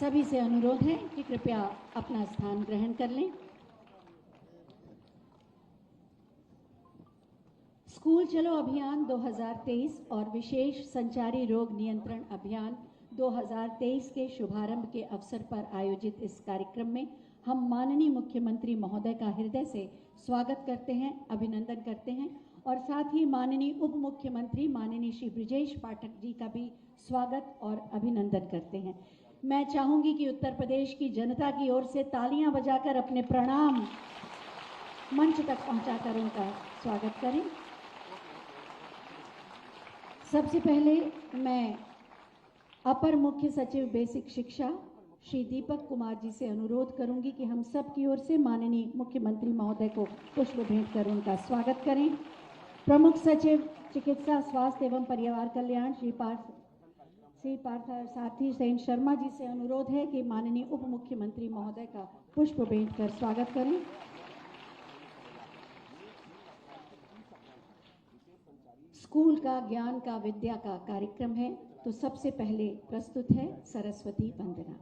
सभी से अनुरोध है कि कृपया अपना स्थान ग्रहण कर लें। स्कूल चलो अभियान 2023 और विशेष संचारी रोग नियंत्रण अभियान 2023 के शुभारंभ के अवसर पर आयोजित इस कार्यक्रम में हम माननीय मुख्यमंत्री महोदय का हृदय से स्वागत करते हैं, अभिनंदन करते हैं और साथ ही माननीय उप मुख्यमंत्री माननीय श्री ब्रिजेश पाठक जी का भी स्वागत और अभिनंदन करते हैं। मैं चाहूंगी कि उत्तर प्रदेश की जनता की ओर से तालियां बजाकर अपने प्रणाम मंच तक पहुंचाकर उनका स्वागत करें। सबसे पहले मैं अपर मुख्य सचिव बेसिक शिक्षा श्री दीपक कुमार जी से अनुरोध करूंगी कि हम सब की ओर से माननीय मुख्यमंत्री महोदय को पुष्प भेंट कर उनका स्वागत करें। प्रमुख सचिव चिकित्सा स्वास्थ्य एवं परिवार कल्याण श्री पार्थ सारथी सेन शर्मा जी से अनुरोध है कि माननीय उप मुख्यमंत्री महोदय का पुष्प भेंट कर स्वागत करें। स्कूल का ज्ञान का विद्या का कार्यक्रम है, तो सबसे पहले प्रस्तुत है सरस्वती वंदना।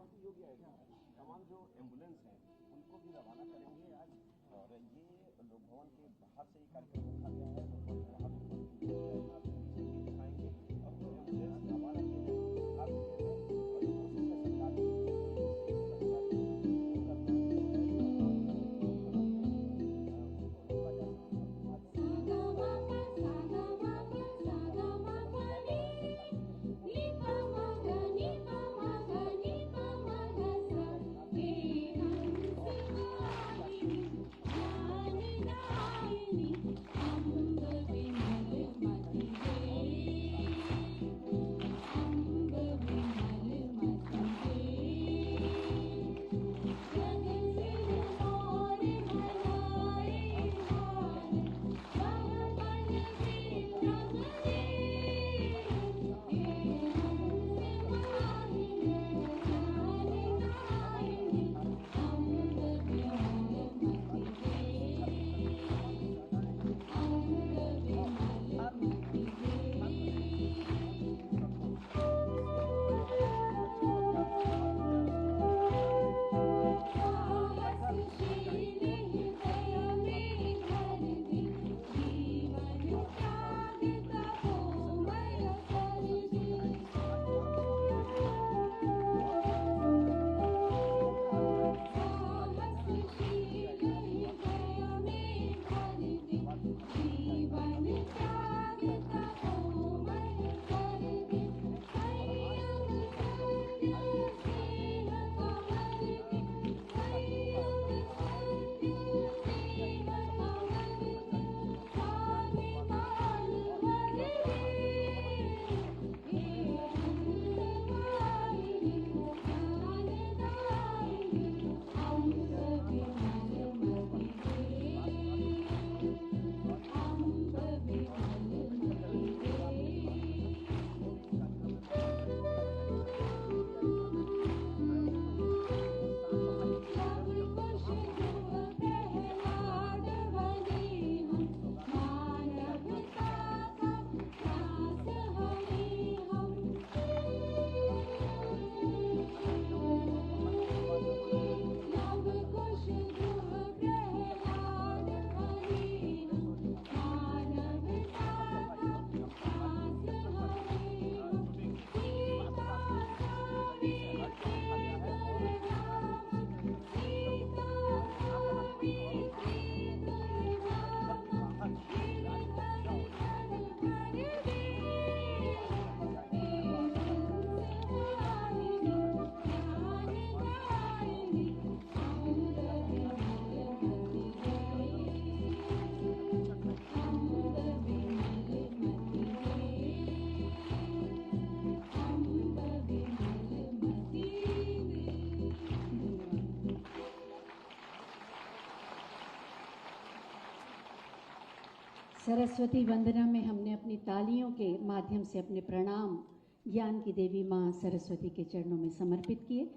सरस्वती वंदना में हमने अपनी तालियों के माध्यम से अपने प्रणाम ज्ञान की देवी माँ सरस्वती के चरणों में समर्पित किए।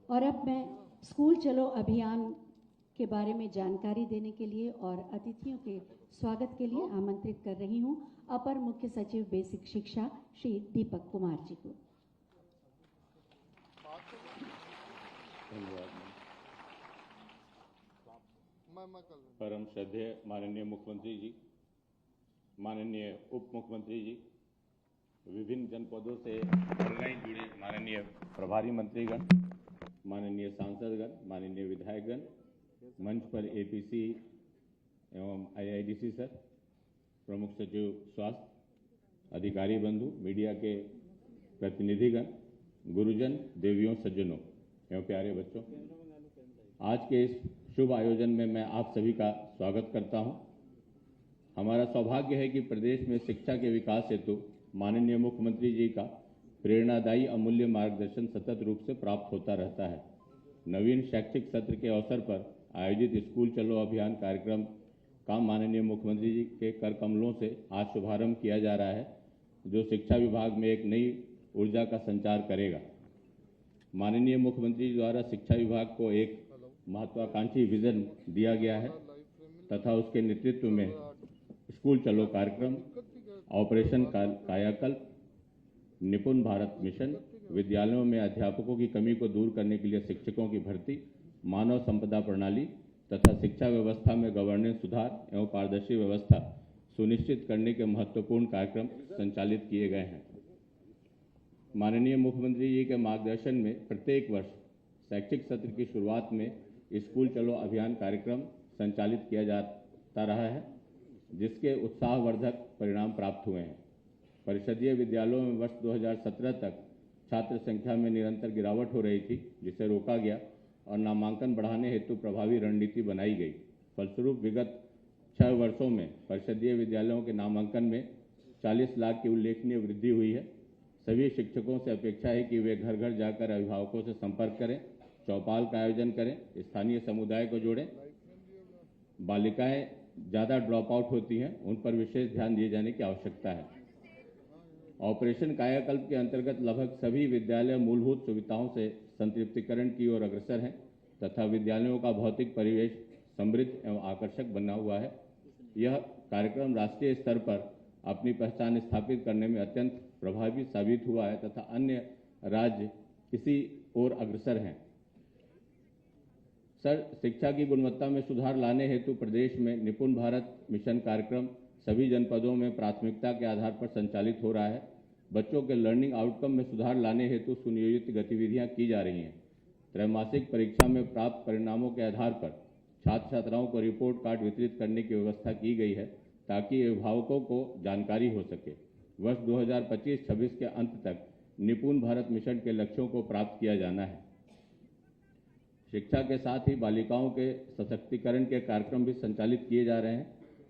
और अब मैं स्कूल चलो अभियान के बारे में जानकारी देने के लिए और अतिथियों के स्वागत के लिए आमंत्रित कर रही हूँ अपर मुख्य सचिव बेसिक शिक्षा श्री दीपक कुमार जी को। परम श्रद्धेय माननीय मुख्यमंत्री जी, माननीय उप मुख्यमंत्री जी, विभिन्न जनपदों से ऑनलाइन जुड़े माननीय प्रभारी मंत्रीगण, माननीय सांसदगण, माननीय विधायकगण, मंच पर एपीसी एवं आईआईडीसी सर, प्रमुख सचिव स्वास्थ्य, अधिकारी बंधु, मीडिया के प्रतिनिधिगण, गुरुजन, देवियों, सज्जनों एवं प्यारे बच्चों, आज के इस शुभ आयोजन में मैं आप सभी का स्वागत करता हूं। हमारा सौभाग्य है कि प्रदेश में शिक्षा के विकास हेतु माननीय मुख्यमंत्री जी का प्रेरणादायी अमूल्य मार्गदर्शन सतत रूप से प्राप्त होता रहता है। नवीन शैक्षिक सत्र के अवसर पर आयोजित स्कूल चलो अभियान कार्यक्रम का माननीय मुख्यमंत्री जी के कर कमलों से आज शुभारंभ किया जा रहा है, जो शिक्षा विभाग में एक नई ऊर्जा का संचार करेगा। माननीय मुख्यमंत्री जी द्वारा शिक्षा विभाग को एक महत्वाकांक्षी विजन दिया गया है तथा उसके नेतृत्व में स्कूल चलो कार्यक्रम, ऑपरेशन कायाकल्प, निपुण भारत मिशन, विद्यालयों में अध्यापकों की कमी को दूर करने के लिए शिक्षकों की भर्ती, मानव संपदा प्रणाली तथा शिक्षा व्यवस्था में गवर्नेंस सुधार एवं पारदर्शी व्यवस्था सुनिश्चित करने के महत्वपूर्ण कार्यक्रम संचालित किए गए हैं। माननीय मुख्यमंत्री जी के मार्गदर्शन में प्रत्येक वर्ष शैक्षिक सत्र की शुरुआत में स्कूल चलो अभियान कार्यक्रम संचालित किया जाता रहा है, जिसके उत्साहवर्धक परिणाम प्राप्त हुए हैं। परिषदीय विद्यालयों में वर्ष 2017 तक छात्र संख्या में निरंतर गिरावट हो रही थी, जिसे रोका गया और नामांकन बढ़ाने हेतु प्रभावी रणनीति बनाई गई। फलस्वरूप विगत 6 वर्षों में परिषदीय विद्यालयों के नामांकन में 40 लाख की उल्लेखनीय वृद्धि हुई है। सभी शिक्षकों से अपेक्षा है कि वे घर घर जाकर अभिभावकों से संपर्क करें, चौपाल का आयोजन करें, स्थानीय समुदाय को जोड़ें। बालिकाएं ज़्यादा ड्रॉप आउट होती हैं, उन पर विशेष ध्यान दिए जाने की आवश्यकता है। ऑपरेशन कायाकल्प के अंतर्गत लगभग सभी विद्यालय मूलभूत सुविधाओं से संतृप्तिकरण की ओर अग्रसर हैं तथा विद्यालयों का भौतिक परिवेश समृद्ध एवं आकर्षक बना हुआ है। यह कार्यक्रम राष्ट्रीय स्तर पर अपनी पहचान स्थापित करने में अत्यंत प्रभावी साबित हुआ है तथा अन्य राज्य इसी ओर अग्रसर हैं। सर, शिक्षा की गुणवत्ता में सुधार लाने हेतु प्रदेश में निपुण भारत मिशन कार्यक्रम सभी जनपदों में प्राथमिकता के आधार पर संचालित हो रहा है। बच्चों के लर्निंग आउटकम में सुधार लाने हेतु सुनियोजित गतिविधियां की जा रही हैं। त्रैमासिक परीक्षा में प्राप्त परिणामों के आधार पर छात्र छात्राओं को रिपोर्ट कार्ड वितरित करने की व्यवस्था की गई है, ताकि अभिभावकों को जानकारी हो सके। वर्ष 2025-26 के अंत तक निपुण भारत मिशन के लक्ष्यों को प्राप्त किया जाना है। शिक्षा के साथ ही बालिकाओं के सशक्तिकरण के कार्यक्रम भी संचालित किए जा रहे हैं।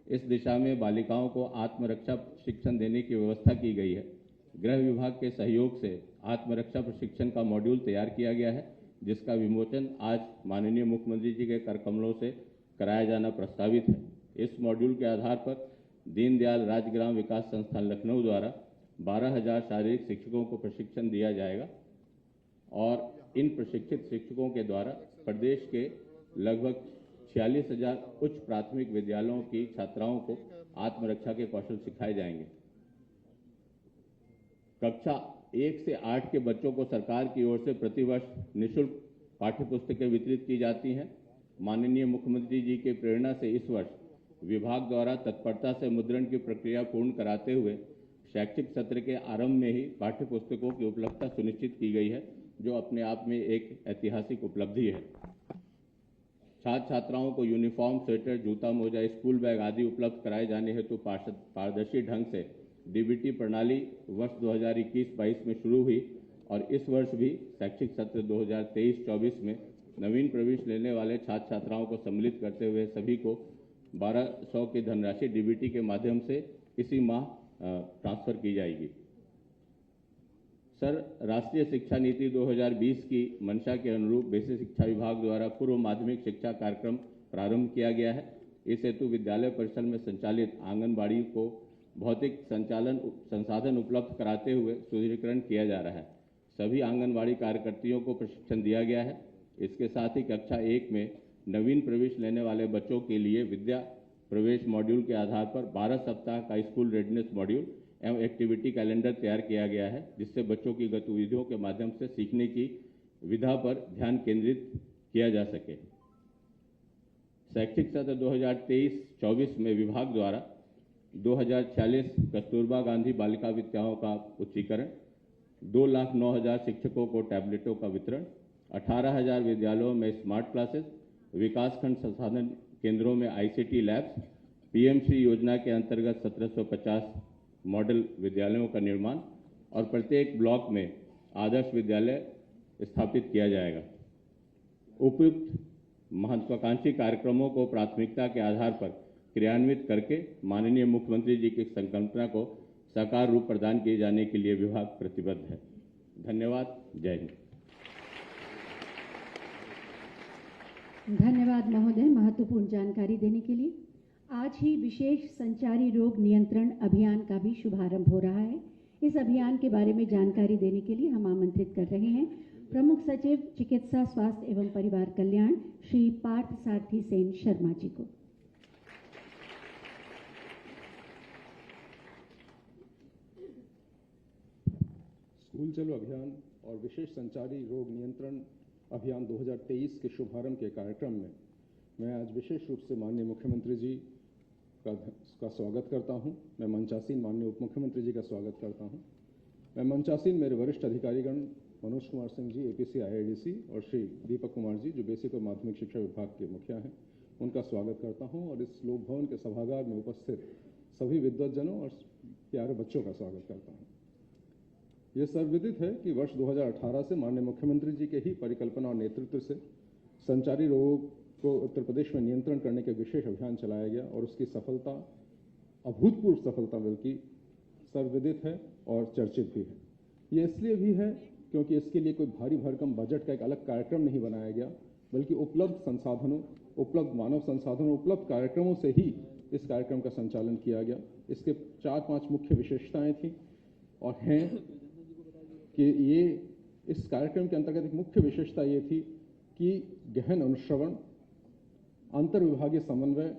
इस दिशा में बालिकाओं को आत्मरक्षा प्रशिक्षण देने की व्यवस्था की गई है। गृह विभाग के सहयोग से आत्मरक्षा प्रशिक्षण का मॉड्यूल तैयार किया गया है, जिसका विमोचन आज माननीय मुख्यमंत्री जी के कर कमलों से कराया जाना प्रस्तावित है। इस मॉड्यूल के आधार पर दीनदयाल राजग्राम विकास संस्थान लखनऊ द्वारा 12,000 शारीरिक शिक्षकों को प्रशिक्षण दिया जाएगा और इन प्रशिक्षित शिक्षकों के द्वारा प्रदेश के लगभग 46,000 उच्च प्राथमिक विद्यालयों की छात्राओं को आत्मरक्षा के कौशल सिखाए जाएंगे। कक्षा 1 से 8 के बच्चों को सरकार की ओर से प्रतिवर्ष निःशुल्क पाठ्यपुस्तकें वितरित की जाती हैं। माननीय मुख्यमंत्री जी के प्रेरणा से इस वर्ष विभाग द्वारा तत्परता से मुद्रण की प्रक्रिया पूर्ण कराते हुए शैक्षिक सत्र के आरंभ में ही पाठ्यपुस्तकों की उपलब्धता सुनिश्चित की गई है, जो अपने आप में एक ऐतिहासिक उपलब्धि है। छात्र छात्राओं को यूनिफॉर्म, स्वेटर, जूता, मोजा, स्कूल बैग आदि उपलब्ध कराए जाने हेतु पारदर्शी ढंग से डीबीटी प्रणाली वर्ष 2021-22 में शुरू हुई और इस वर्ष भी शैक्षिक सत्र 2023-24 में नवीन प्रवेश लेने वाले छात्र छात्राओं को सम्मिलित करते हुए सभी को 1200 की धनराशि डीबीटी के माध्यम से इसी माह ट्रांसफर की जाएगी। सर, राष्ट्रीय शिक्षा नीति 2020 की मंशा के अनुरूप बेसिक शिक्षा विभाग द्वारा पूर्व माध्यमिक शिक्षा कार्यक्रम प्रारंभ किया गया है। इस हेतु विद्यालय परिसर में संचालित आंगनबाड़ी को भौतिक संसाधन उपलब्ध कराते हुए सुदृढ़ीकरण किया जा रहा है। सभी आंगनबाड़ी कार्यकर्तियों को प्रशिक्षण दिया गया है। इसके साथ ही कक्षा 1 में नवीन प्रवेश लेने वाले बच्चों के लिए विद्या प्रवेश मॉड्यूल के आधार पर 12 सप्ताह का स्कूल रेडनेस मॉड्यूल एवं एक्टिविटी कैलेंडर तैयार किया गया है, जिससे बच्चों की गतिविधियों के माध्यम से सीखने की विधा पर ध्यान केंद्रित किया जा सके। शैक्षिक सत्र 2023-24 में विभाग द्वारा 2046 कस्तूरबा गांधी बालिका विद्यालयों का उच्चीकरण, 2,09,000 शिक्षकों को टैबलेटों का वितरण, 18,000 विद्यालयों में स्मार्ट क्लासेस, विकासखंड संसाधन केंद्रों में ICT लैब्स, PMC योजना के अंतर्गत 1750 मॉडल विद्यालयों का निर्माण और प्रत्येक ब्लॉक में आदर्श विद्यालय स्थापित किया जाएगा। उपयुक्त महत्वाकांक्षी कार्यक्रमों को प्राथमिकता के आधार पर क्रियान्वित करके माननीय मुख्यमंत्री जी की संकल्पना को साकार रूप प्रदान किए जाने के लिए विभाग प्रतिबद्ध है। धन्यवाद। जय हिंद। धन्यवाद महोदय, महत्वपूर्ण जानकारी देने के लिए। आज ही विशेष संचारी रोग नियंत्रण अभियान का भी शुभारंभ हो रहा है। इस अभियान के बारे में जानकारी देने के लिए हम आमंत्रित कर रहे हैं प्रमुख सचिव चिकित्सा स्वास्थ्य एवं परिवार कल्याण श्री पार्थ सारथी सेन शर्मा जी को। स्कूल चलो अभियान और विशेष संचारी रोग नियंत्रण अभियान 2023 के शुभारंभ के कार्यक्रम में मैं आज विशेष रूप से माननीय मुख्यमंत्री जी का स्वागत करता हूं। मैं मंचासीन माननीय उप मुख्यमंत्री जी का स्वागत करता हूं। मैं मंचासीन मेरे वरिष्ठ अधिकारीगण मनोज कुमार सिंह जी APC IIDC और श्री दीपक कुमार जी जो बेसिक और माध्यमिक शिक्षा विभाग के मुखिया हैं, उनका स्वागत करता हूं और इस लोक भवन के सभागार में उपस्थित सभी विद्वज्जनों और प्यारे बच्चों का स्वागत करता हूं। यह सर्वविदित है कि वर्ष 2018 से माननीय मुख्यमंत्री जी के ही परिकल्पना और नेतृत्व से संचारी रोगों को उत्तर प्रदेश में नियंत्रण करने के विशेष अभियान चलाया गया और उसकी सफलता, अभूतपूर्व सफलता बल्कि सर्वविदित है और चर्चित भी है। ये इसलिए भी है क्योंकि इसके लिए कोई भारी भरकम बजट का एक अलग कार्यक्रम नहीं बनाया गया, बल्कि उपलब्ध संसाधनों, उपलब्ध मानव संसाधनों, उपलब्ध कार्यक्रमों से ही इस कार्यक्रम का संचालन किया गया। इसके 4-5 मुख्य विशेषताएं थी और हैं कि ये इस कार्यक्रम के अंतर्गत एक मुख्य विशेषता ये थी कि गहन अनुश्रवण, अंतर विभागीय समन्वय,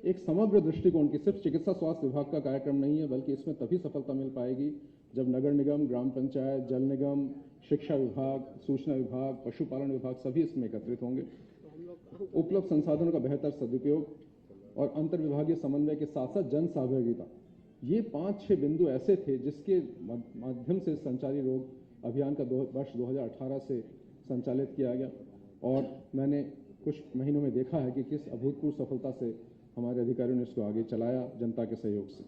एक समग्र दृष्टिकोण की सिर्फ चिकित्सा स्वास्थ्य विभाग का कार्यक्रम नहीं है, बल्कि इसमें तभी सफलता मिल पाएगी जब नगर निगम, ग्राम पंचायत, जल निगम, शिक्षा विभाग, सूचना विभाग, पशुपालन विभाग सभी इसमें एकत्रित होंगे। उपलब्ध संसाधनों का बेहतर सदुपयोग और अंतर विभागीय समन्वय के साथ साथ जन सहभागिता, ये 5-6 बिंदु ऐसे थे जिसके माध्यम से संचारी रोग अभियान का वर्ष 2018 से संचालित किया गया और मैंने कुछ महीनों में देखा है कि किस अभूतपूर्व सफलता से हमारे अधिकारियों ने इसको आगे चलाया जनता के सहयोग से।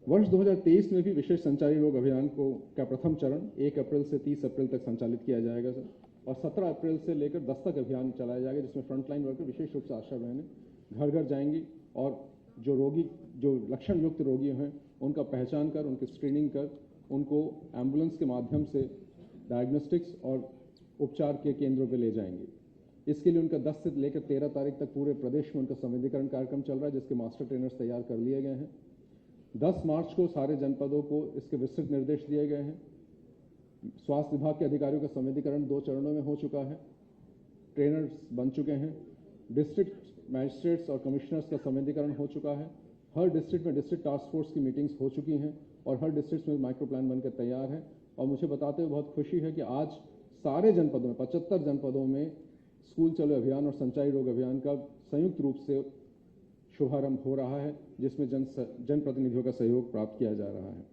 वर्ष 2023 में भी विशेष संचारी रोग अभियान का प्रथम चरण 1 अप्रैल से 30 अप्रैल तक संचालित किया जाएगा सर, और 17 अप्रैल से लेकर 10 तक अभियान चलाया जाएगा, जिसमें फ्रंटलाइन वर्कर विशेष रूप से आशा बहनें घर घर जाएंगी और जो लक्षण युक्त रोगी हैं उनका पहचान कर, उनकी स्क्रीनिंग कर, उनको एम्बुलेंस के माध्यम से डायग्नोस्टिक्स और उपचार के केंद्रों पर ले जाएंगे। इसके लिए उनका 10 से लेकर 13 तारीख तक पूरे प्रदेश में उनका संविधिकरण कार्यक्रम चल रहा है, जिसके मास्टर ट्रेनर्स तैयार कर लिए गए हैं। 10 मार्च को सारे जनपदों को इसके विस्तृत निर्देश दिए गए हैं। स्वास्थ्य विभाग के अधिकारियों का संविधिकरण 2 चरणों में हो चुका है, ट्रेनर्स बन चुके हैं, डिस्ट्रिक्ट मैजिस्ट्रेट्स और कमिश्नर्स का संविधिकरण हो चुका है, हर डिस्ट्रिक्ट में डिस्ट्रिक्ट टास्क फोर्स की मीटिंग्स हो चुकी हैं और हर डिस्ट्रिक्ट में माइक्रो प्लान बनकर तैयार है। और मुझे बताते हुए बहुत खुशी है कि आज सारे जनपदों में 75 जनपदों में स्कूल चलो अभियान और संचारी रोग अभियान का संयुक्त रूप से शुभारंभ हो रहा है, जिसमें जनप्रतिनिधियों का सहयोग प्राप्त किया जा रहा है।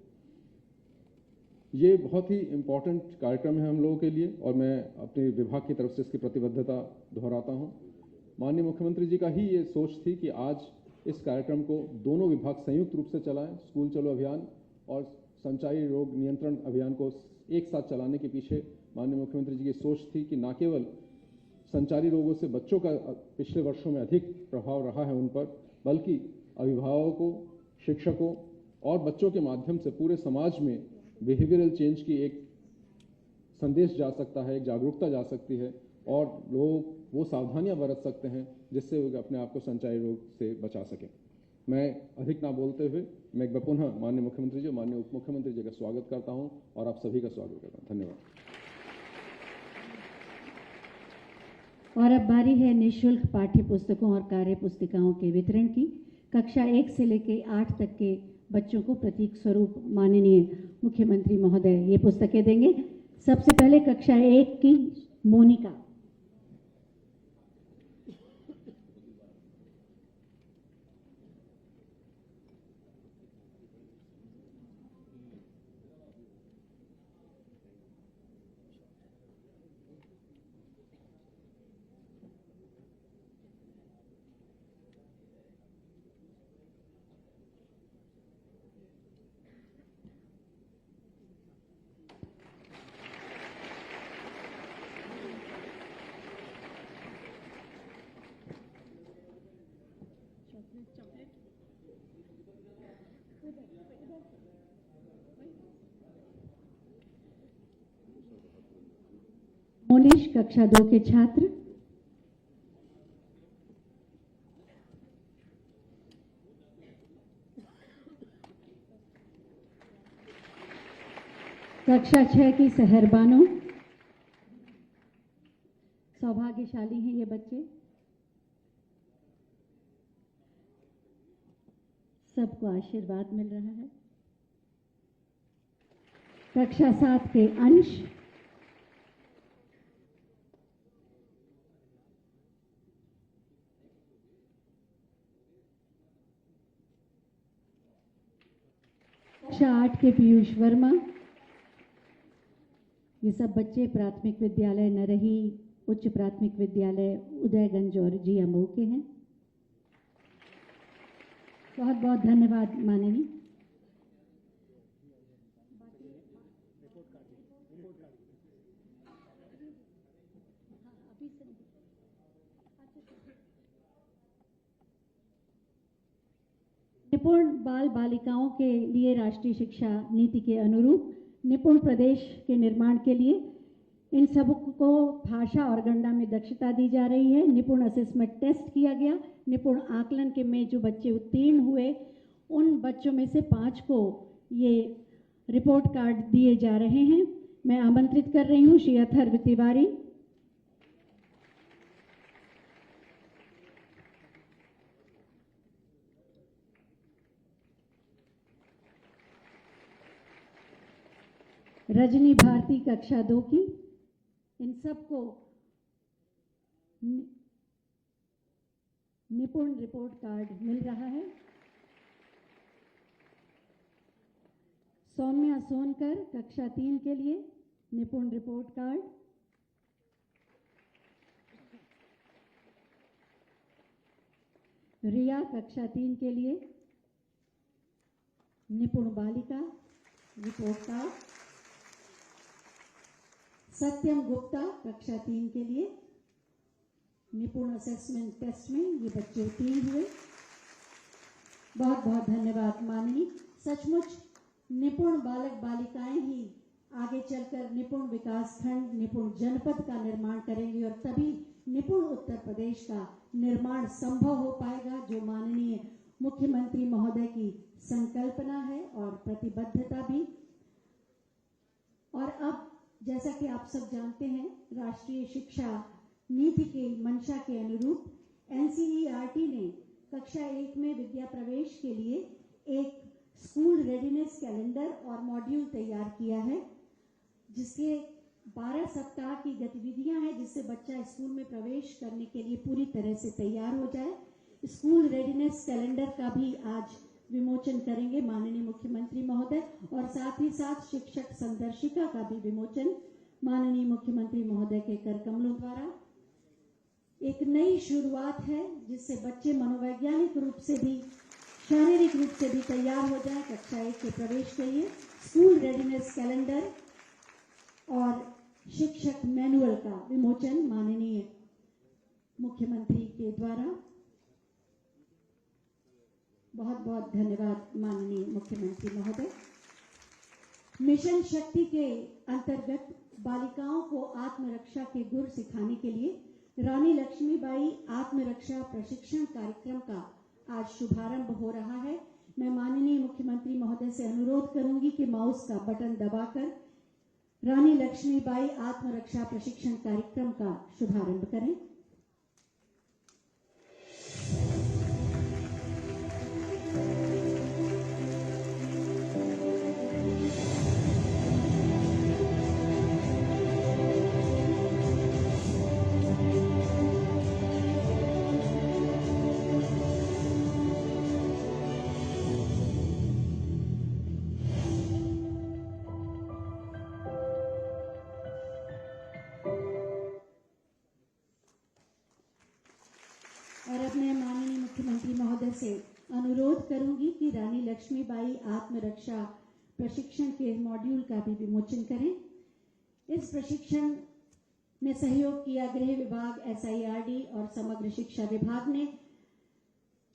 ये बहुत ही इम्पोर्टेंट कार्यक्रम है हम लोगों के लिए और मैं अपने विभाग की तरफ से इसकी प्रतिबद्धता दोहराता हूँ। माननीय मुख्यमंत्री जी का ही ये सोच थी कि आज इस कार्यक्रम को दोनों विभाग संयुक्त रूप से चलाएं। स्कूल चलो अभियान और संचारी रोग नियंत्रण अभियान को एक साथ चलाने के पीछे माननीय मुख्यमंत्री जी की सोच थी कि न केवल संचारी रोगों से बच्चों का पिछले वर्षों में अधिक प्रभाव रहा है उन पर, बल्कि अभिभावकों, शिक्षकों और बच्चों के माध्यम से पूरे समाज में बिहेवियरल चेंज की एक संदेश जा सकता है, एक जागरूकता जा सकती है और लोग वो सावधानियां बरत सकते हैं जिससे वो अपने आप को संचारी रोग से बचा सकें। मैं अधिक ना बोलते हुए मैं एक बार पुनः माननीय मुख्यमंत्री जी, माननीय उप मुख्यमंत्री जी का स्वागत करता हूं और आप सभी का स्वागत करता हूं। धन्यवाद। और अब बारी है निःशुल्क पाठ्य पुस्तकों और कार्य पुस्तिकाओं के वितरण की। कक्षा 1 से लेकर 8 तक के बच्चों को प्रतीक स्वरूप माननीय मुख्यमंत्री महोदय ये पुस्तकें देंगे। सबसे पहले कक्षा 1 की मोनिका। मोनिश कक्षा 2 के छात्र। कक्षा 6 की सहर बानो। सौभाग्यशाली हैं ये बच्चे, सबको आशीर्वाद मिल रहा है। कक्षा 7 के अंश। कक्षा 8 के पीयूष वर्मा। ये सब बच्चे प्राथमिक विद्यालय नरही, उच्च प्राथमिक विद्यालय उदयगंज और जियामऊ के हैं। बहुत बहुत धन्यवाद माननीय। निपुण बाल बालिकाओं के लिए राष्ट्रीय शिक्षा नीति के अनुरूप निपुण प्रदेश के निर्माण के लिए इन सबको भाषा और गणना में दक्षता दी जा रही है। निपुण असेसमेंट टेस्ट किया गया। निपुण आकलन के में जो बच्चे उत्तीर्ण हुए उन बच्चों में से 5 को ये रिपोर्ट कार्ड दिए जा रहे हैं। मैं आमंत्रित कर रही हूँ श्री अथर्व तिवारी, रजनी भारती कक्षा 2 की। इन सबको निपुण रिपोर्ट कार्ड मिल रहा है। सौम्या सोनकर कक्षा 3 के लिए निपुण रिपोर्ट कार्ड। रिया कक्षा 3 के लिए निपुण बालिका रिपोर्ट कार्ड। सत्यम गुप्ता कक्षा 3 के लिए निपुण असेसमेंट टेस्ट में ये बच्चे उत्तीर्ण हुए। बहुत बहुत धन्यवाद माननीय। सचमुच निपुण बालक बालिकाएं ही आगे चलकर निपुण विकास खंड, निपुण जनपद का निर्माण करेंगी और तभी निपुण उत्तर प्रदेश का निर्माण संभव हो पाएगा, जो माननीय मुख्यमंत्री महोदय की संकल्पना है और प्रतिबद्धता भी। और अब जैसा कि आप सब जानते हैं, राष्ट्रीय शिक्षा नीति के मंशा के अनुरूप एनसीईआरटी ने कक्षा 1 में विद्या प्रवेश के लिए एक स्कूल रेडीनेस कैलेंडर और मॉड्यूल तैयार किया है, जिसके 12 सप्ताह की गतिविधियां हैं, जिससे बच्चा स्कूल में प्रवेश करने के लिए पूरी तरह से तैयार हो जाए। स्कूल रेडीनेस कैलेंडर का भी आज विमोचन करेंगे माननीय मुख्यमंत्री महोदय, और साथ ही साथ शिक्षक संदर्शिका का भी विमोचन माननीय मुख्यमंत्री महोदय के कर कमलों द्वारा। एक नई शुरुआत है जिससे बच्चे मनोवैज्ञानिक रूप से भी, शारीरिक रूप से भी तैयार हो जाए कक्षा 1 के प्रवेश के लिए। स्कूल रेडीनेस कैलेंडर और शिक्षक मैनुअल का विमोचन माननीय मुख्यमंत्री के द्वारा। बहुत बहुत धन्यवाद माननीय मुख्यमंत्री महोदय। मिशन शक्ति के अंतर्गत बालिकाओं को आत्मरक्षा के गुर सिखाने के लिए रानी लक्ष्मीबाई आत्मरक्षा प्रशिक्षण कार्यक्रम का आज शुभारंभ हो रहा है। मैं माननीय मुख्यमंत्री महोदय से अनुरोध करूंगी कि माउस का बटन दबाकर रानी लक्ष्मीबाई आत्मरक्षा प्रशिक्षण कार्यक्रम का शुभारंभ करें। से अनुरोध करूंगी कि रानी लक्ष्मीबाई आत्मरक्षा प्रशिक्षण के मॉड्यूल का भी विमोचन करें। इस प्रशिक्षण में सहयोग किया गृह विभाग, SIRD और समग्र शिक्षा विभाग ने।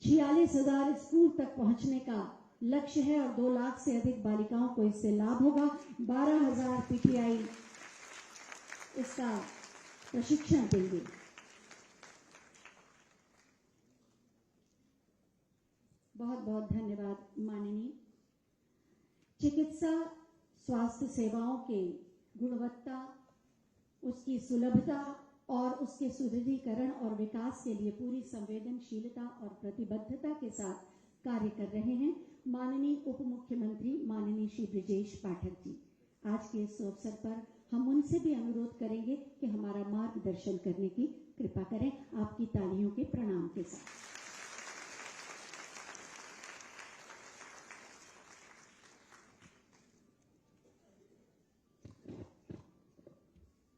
46,000 स्कूल तक पहुंचने का लक्ष्य है और 2 लाख से अधिक बालिकाओं को इससे लाभ होगा। 12,000 PTI इसका प्रशिक्षण देंगे। बहुत बहुत धन्यवाद माननीय। चिकित्सा स्वास्थ्य सेवाओं के गुणवत्ता, उसकी सुलभता और उसके सुदृढ़ीकरण और विकास के लिए पूरी संवेदनशीलता और प्रतिबद्धता के साथ कार्य कर रहे हैं माननीय उप मुख्यमंत्री माननीय श्री ब्रिजेश पाठक जी। आज के इस अवसर पर हम उनसे भी अनुरोध करेंगे कि हमारा मार्गदर्शन करने की कृपा करें, आपकी तालियों के प्रणाम के साथ।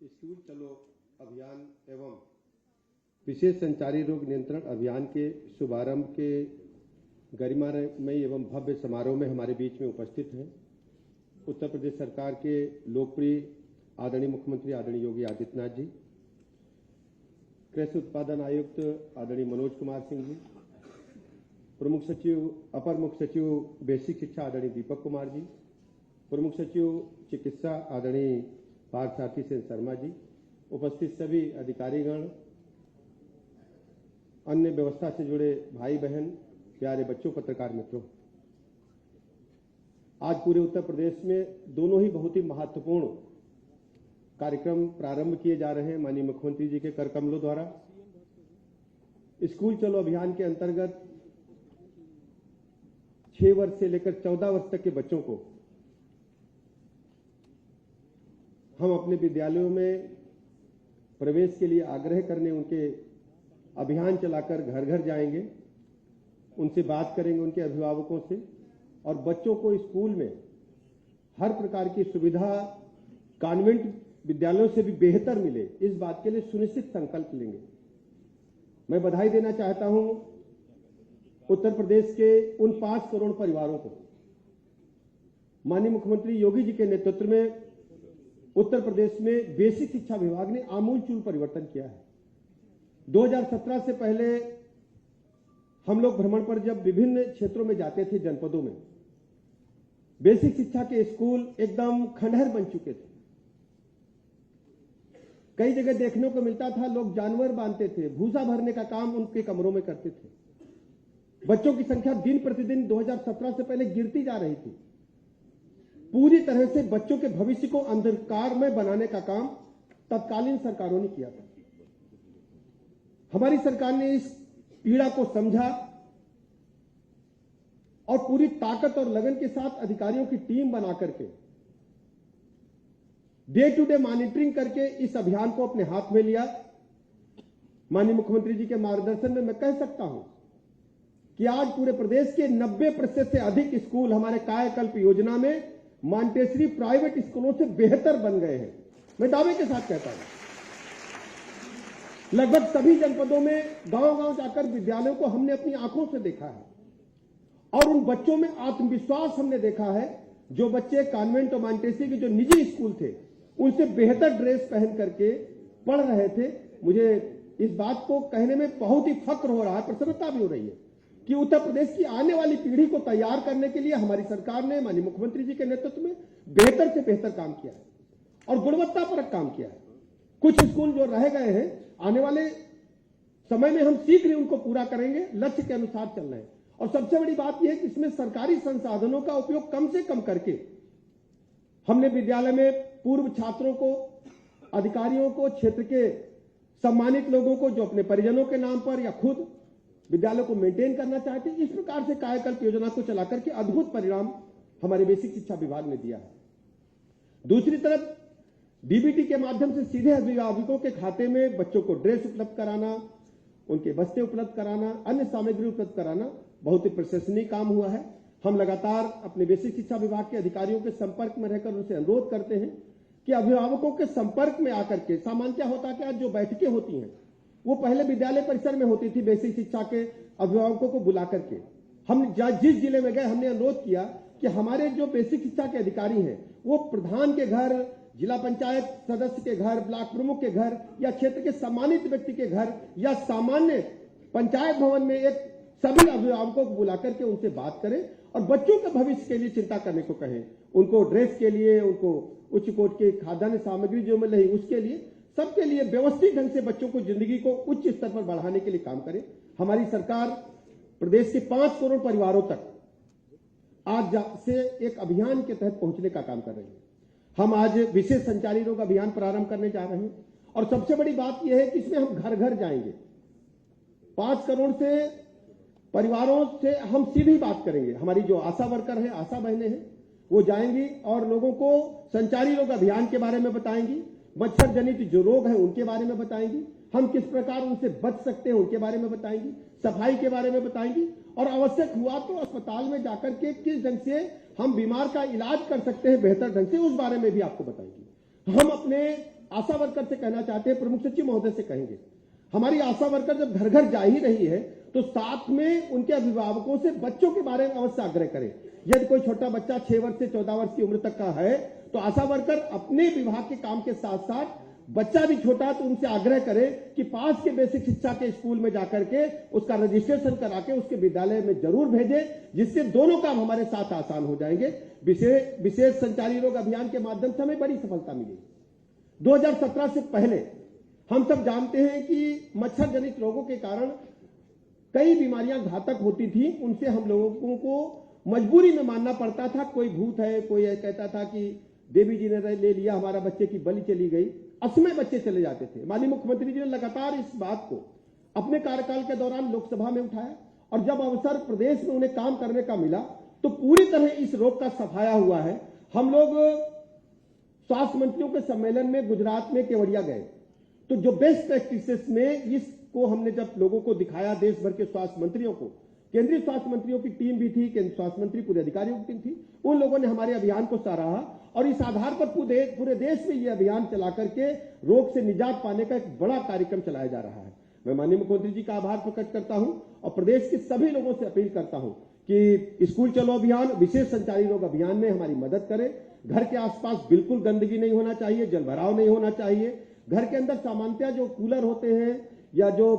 स्कूल चलो अभियान एवं विशेष संचारी रोग नियंत्रण अभियान के शुभारंभ के गरिमामय एवं भव्य समारोह में हमारे बीच में उपस्थित हैं उत्तर प्रदेश सरकार के लोकप्रिय आदरणीय मुख्यमंत्री आदरणीय योगी आदित्यनाथ जी, कृषि उत्पादन आयुक्त आदरणीय मनोज कुमार सिंह जी, प्रमुख सचिव अपर मुख्य सचिव बेसिक शिक्षा आदरणीय दीपक कुमार जी, प्रमुख सचिव चिकित्सा आदरणीय पार्थसारथी सेन शर्मा जी, उपस्थित सभी अधिकारीगण, अन्य व्यवस्था से जुड़े भाई बहन, प्यारे बच्चों, पत्रकार मित्रों, आज पूरे उत्तर प्रदेश में दोनों ही बहुत ही महत्वपूर्ण कार्यक्रम प्रारंभ किए जा रहे हैं माननीय मुख्यमंत्री जी के कर कमलों द्वारा। स्कूल चलो अभियान के अंतर्गत 6 वर्ष से लेकर 14 वर्ष तक के बच्चों को हम अपने विद्यालयों में प्रवेश के लिए आग्रह करने उनके अभियान चलाकर घर घर जाएंगे, उनसे बात करेंगे, उनके अभिभावकों से, और बच्चों को स्कूल में हर प्रकार की सुविधा कॉन्वेंट विद्यालयों से भी बेहतर मिले, इस बात के लिए सुनिश्चित संकल्प लेंगे। मैं बधाई देना चाहता हूं उत्तर प्रदेश के उन 5 करोड़ परिवारों को। माननीय मुख्यमंत्री योगी जी के नेतृत्व में उत्तर प्रदेश में बेसिक शिक्षा विभाग ने आमूलचूल परिवर्तन किया है। 2017 से पहले हम लोग भ्रमण पर जब विभिन्न क्षेत्रों में जाते थे, जनपदों में, बेसिक शिक्षा के स्कूल एकदम खंडहर बन चुके थे। कई जगह देखने को मिलता था लोग जानवर बांधते थे, भूसा भरने का काम उनके कमरों में करते थे। बच्चों की संख्या दिन प्रतिदिन 2017 से पहले गिरती जा रही थी। पूरी तरह से बच्चों के भविष्य को अंधकार में बनाने का काम तत्कालीन सरकारों ने किया था। हमारी सरकार ने इस पीड़ा को समझा और पूरी ताकत और लगन के साथ अधिकारियों की टीम बना करके डे टू डे मॉनिटरिंग करके इस अभियान को अपने हाथ में लिया। माननीय मुख्यमंत्री जी के मार्गदर्शन में मैं कह सकता हूं कि आज पूरे प्रदेश के 90% से अधिक स्कूल हमारे कायाकल्प योजना में मॉन्टेसरी प्राइवेट स्कूलों से बेहतर बन गए हैं। मैं दावे के साथ कहता हूं, लगभग सभी जनपदों में गांव-गांव जाकर विद्यालयों को हमने अपनी आंखों से देखा है और उन बच्चों में आत्मविश्वास हमने देखा है। जो बच्चे कॉन्वेंट और मॉन्टेसरी के जो निजी स्कूल थे, उनसे बेहतर ड्रेस पहन करके पढ़ रहे थे। मुझे इस बात को कहने में बहुत ही फक्र हो रहा है, प्रसन्नता भी हो रही है कि उत्तर प्रदेश की आने वाली पीढ़ी को तैयार करने के लिए हमारी सरकार ने माननीय मुख्यमंत्री जी के नेतृत्व में बेहतर से बेहतर काम किया है और गुणवत्तापरक काम किया है। कुछ स्कूल जो रह गए हैं, आने वाले समय में हम शीघ्र ही उनको पूरा करेंगे, लक्ष्य के अनुसार चल रहे हैं। और सबसे बड़ी बात यह है कि इसमें सरकारी संसाधनों का उपयोग कम से कम करके हमने विद्यालय में पूर्व छात्रों को, अधिकारियों को, क्षेत्र के सम्मानित लोगों को जो अपने परिजनों के नाम पर या खुद विद्यालय को मेंटेन करना चाहते हैं, इस प्रकार से कायाकल्प योजना को चला करके अद्भुत परिणाम हमारे बेसिक शिक्षा विभाग ने दिया है। दूसरी तरफ डीबीटी के माध्यम से सीधे अभिभावकों के खाते में बच्चों को ड्रेस उपलब्ध कराना, उनके बस्ते उपलब्ध कराना, अन्य सामग्री उपलब्ध कराना बहुत ही प्रशंसनीय काम हुआ है। हम लगातार अपने बेसिक शिक्षा विभाग के अधिकारियों के संपर्क में रहकर उनसे अनुरोध करते हैं कि अभिभावकों के संपर्क में आकर के, सामान्यतः होता क्या, जो बैठकें होती हैं वो पहले विद्यालय परिसर में होती थी बेसिक शिक्षा के अभिभावकों को बुला करके। हम जिस जिले में गए हमने अनुरोध किया कि हमारे जो बेसिक शिक्षा के अधिकारी हैं वो प्रधान के घर, जिला पंचायत सदस्य के घर, ब्लॉक प्रमुख के घर या क्षेत्र के सम्मानित व्यक्ति के घर या सामान्य पंचायत भवन में एक सभी अभिभावकों को बुला करके उनसे बात करें और बच्चों के भविष्य के लिए चिंता करने को कहें। उनको ड्रेस के लिए, उनको उच्च कोटि के खाद्यान्न सामग्री जो मिल रही उसके लिए, सबके लिए व्यवस्थित ढंग से बच्चों को जिंदगी को उच्च स्तर पर बढ़ाने के लिए काम करें। हमारी सरकार प्रदेश के 5 करोड़ परिवारों तक आज से एक अभियान के तहत पहुंचने का काम कर रही है। हम आज विशेष संचारी रोग अभियान प्रारंभ करने जा रहे हैं और सबसे बड़ी बात यह है कि इसमें हम घर घर जाएंगे। 5 करोड़ से परिवारों से हम सीधी बात करेंगे। हमारी जो आशा वर्कर है, आशा बहनें हैं, वो जाएंगी और लोगों को संचारी रोग अभियान के बारे में बताएंगी, मच्छर जनित जो रोग हैं उनके बारे में बताएंगी, हम किस प्रकार उनसे बच सकते हैं उनके बारे में बताएंगी, सफाई के बारे में बताएंगी और आवश्यक हुआ तो अस्पताल में जाकर के किस ढंग से हम बीमार का इलाज कर सकते हैं बेहतर ढंग से, उस बारे में भी आपको बताएंगे। हम अपने आशा वर्कर से कहना चाहते हैं, प्रमुख सचिव महोदय से कहेंगे, हमारी आशा वर्कर जब घर घर जा ही रही है तो साथ में उनके अभिभावकों से बच्चों के बारे में अवश्य आग्रह करें। यदि कोई छोटा बच्चा 6 वर्ष से 14 वर्ष की उम्र तक का है तो आशा वर्कर अपने विभाग के काम के साथ साथ बच्चा भी छोटा तो उनसे आग्रह करे कि पास के बेसिक शिक्षा के स्कूल में जाकर के उसका रजिस्ट्रेशन करा के उसके विद्यालय में जरूर भेजे, जिससे दोनों काम हमारे साथ आसान हो जाएंगे। विशेष संचारी रोग अभियान के माध्यम से हमें बड़ी सफलता मिली। 2017 से पहले हम सब जानते हैं कि मच्छर जनित रोगों के कारण कई बीमारियां घातक होती थी। उनसे हम लोगों को मजबूरी में मानना पड़ता था, कोई भूत है, कोई कहता था कि देवी जी ने ले लिया, हमारा बच्चे की बलि चली गई, असमय बच्चे चले जाते थे। माननीय मुख्यमंत्री जी ने लगातार इस बात को अपने कार्यकाल के दौरान लोकसभा में उठाया और जब अवसर प्रदेश में उन्हें काम करने का मिला तो पूरी तरह इस रोग का सफाया हुआ है। हम लोग स्वास्थ्य मंत्रियों के सम्मेलन में गुजरात में केवड़िया गए तो जो बेस्ट प्रैक्टिसेस में इसको हमने जब लोगों को दिखाया, देश भर के स्वास्थ्य मंत्रियों को, केंद्रीय स्वास्थ्य मंत्रियों की टीम भी थी, केंद्रीय स्वास्थ्य मंत्री पूरे अधिकारियों की टीम थी, उन लोगों ने हमारे अभियान को सराहा और इस आधार पर पूरे देश में यह अभियान चला करके रोग से निजात पाने का एक बड़ा कार्यक्रम चलाया जा रहा है। मैं माननीय मुख्यमंत्री जी का आभार प्रकट करता हूं और प्रदेश के सभी लोगों से अपील करता हूं कि स्कूल चलो अभियान, विशेष संचारी रोग अभियान में हमारी मदद करें। घर के आसपास बिल्कुल गंदगी नहीं होना चाहिए, जल भराव नहीं होना चाहिए। घर के अंदर सामान्यतः जो कूलर होते हैं या जो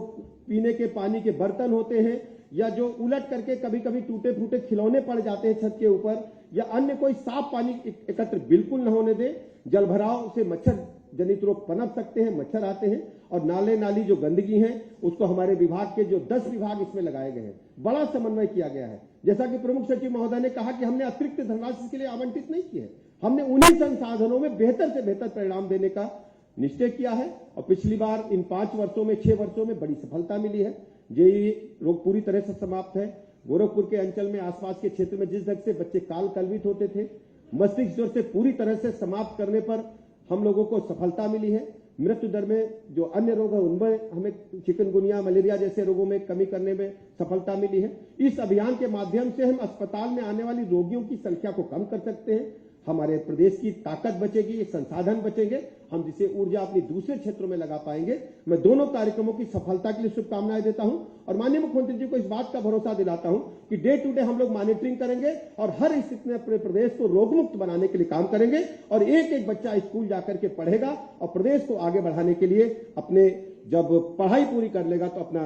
पीने के पानी के बर्तन होते हैं या जो उलट करके कभी कभी टूटे फूटे खिलौने पड़ जाते हैं छत के ऊपर या अन्य कोई साफ पानी एकत्र बिल्कुल न होने दे। जल भराव से मच्छर जनित रोग पनप सकते हैं, मच्छर आते हैं और नाले नाली जो गंदगी है उसको हमारे विभाग के जो 10 विभाग इसमें लगाए गए हैं, बड़ा समन्वय किया गया है। जैसा कि प्रमुख सचिव महोदय ने कहा कि हमने अतिरिक्त धनराशि के लिए आवंटित नहीं की है, हमने उन्हीं संसाधनों में बेहतर से बेहतर परिणाम देने का निश्चय किया है और पिछली बार इन 5 वर्षों में 6 वर्षों में बड़ी सफलता मिली है। ये रोग पूरी तरह से समाप्त है। गोरखपुर के अंचल में आसपास के क्षेत्र में जिस ढंग से बच्चे काल कलवित होते थे, मस्तिष्क ज्वर से पूरी तरह से समाप्त करने पर हम लोगों को सफलता मिली है। मृत्यु दर में जो अन्य रोग है उनमें हमें चिकनगुनिया, मलेरिया जैसे रोगों में कमी करने में सफलता मिली है। इस अभियान के माध्यम से हम अस्पताल में आने वाली रोगियों की संख्या को कम कर सकते हैं, हमारे प्रदेश की ताकत बचेगी, संसाधन बचेंगे, हम जिसे ऊर्जा अपनी दूसरे क्षेत्रों में लगा पाएंगे। मैं दोनों कार्यक्रमों की सफलता के लिए शुभकामनाएं देता हूं और माननीय मुख्यमंत्री जी को इस बात का भरोसा दिलाता हूं कि डे टू डे हम लोग मॉनिटरिंग करेंगे और हर स्थिति में अपने प्रदेश को रोगमुक्त बनाने के लिए काम करेंगे और एक एक बच्चा स्कूल जाकर के पढ़ेगा और प्रदेश को आगे बढ़ाने के लिए अपने जब पढ़ाई पूरी कर लेगा तो अपना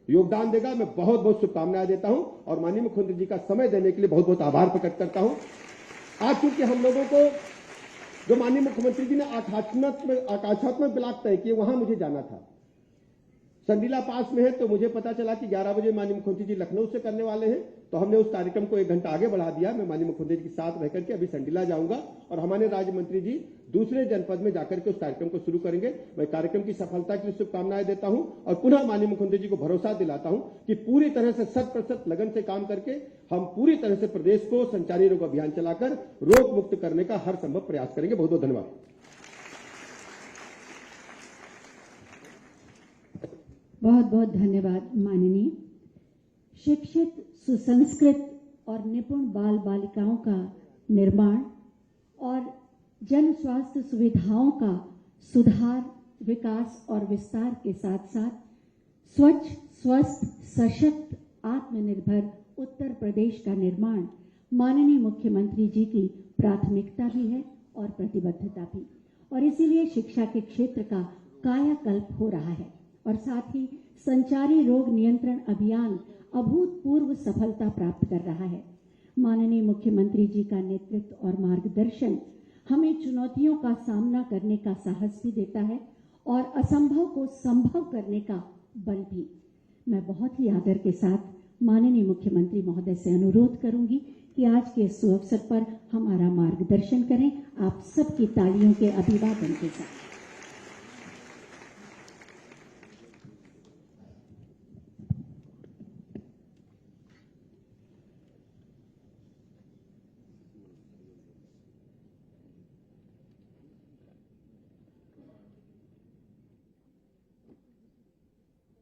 योगदान देगा। मैं बहुत बहुत शुभकामनाएं देता हूं और माननीय मुख्यमंत्री जी का समय देने के लिए बहुत बहुत आभार प्रकट करता हूं। आज चूंकि हम लोगों को जो माननीय मुख्यमंत्री जी ने आकाशात्मक ब्लॉक तय किए, वहां मुझे जाना था। संडीला पास में है तो मुझे पता चला कि 11 बजे माननीय मुख्यमंत्री जी लखनऊ से करने वाले हैं, तो हमने उस कार्यक्रम को 1 घंटा आगे बढ़ा दिया। मैं माननीय मुख्यमंत्री जी के साथ रह करके अभी संडीला जाऊंगा और हमारे राज्य मंत्री जी दूसरे जनपद में जाकर के उस कार्यक्रम को शुरू करेंगे। मैं कार्यक्रम की सफलता के लिए शुभकामनाएं देता हूं और पुनः माननीय मुख्यमंत्री जी को भरोसा दिलाता हूं कि पूरी तरह से 100% लगन से काम करके हम पूरी तरह से प्रदेश को संचारी रोग अभियान चलाकर रोग मुक्त करने का हर संभव प्रयास करेंगे। बहुत बहुत धन्यवाद। बहुत बहुत धन्यवाद माननीय। शिक्षित, सुसंस्कृत और निपुण बाल बालिकाओं का निर्माण और जन स्वास्थ्य सुविधाओं का सुधार, विकास और विस्तार के साथ साथ स्वच्छ, स्वस्थ, सशक्त, आत्मनिर्भर उत्तर प्रदेश का निर्माण माननीय मुख्यमंत्री जी की प्राथमिकता भी है और प्रतिबद्धता भी, और इसीलिए शिक्षा के क्षेत्र का कायाकल्प हो रहा है और साथ ही संचारी रोग नियंत्रण अभियान अभूतपूर्व सफलता प्राप्त कर रहा है। माननीय मुख्यमंत्री जी का नेतृत्व और मार्गदर्शन हमें चुनौतियों का सामना करने का साहस भी देता है और असंभव को संभव करने का बल भी। मैं बहुत ही आदर के साथ माननीय मुख्यमंत्री महोदय से अनुरोध करूंगी कि आज के इस अवसर पर हमारा मार्गदर्शन करें, आप सबकी तालियों के अभिवादन के साथ।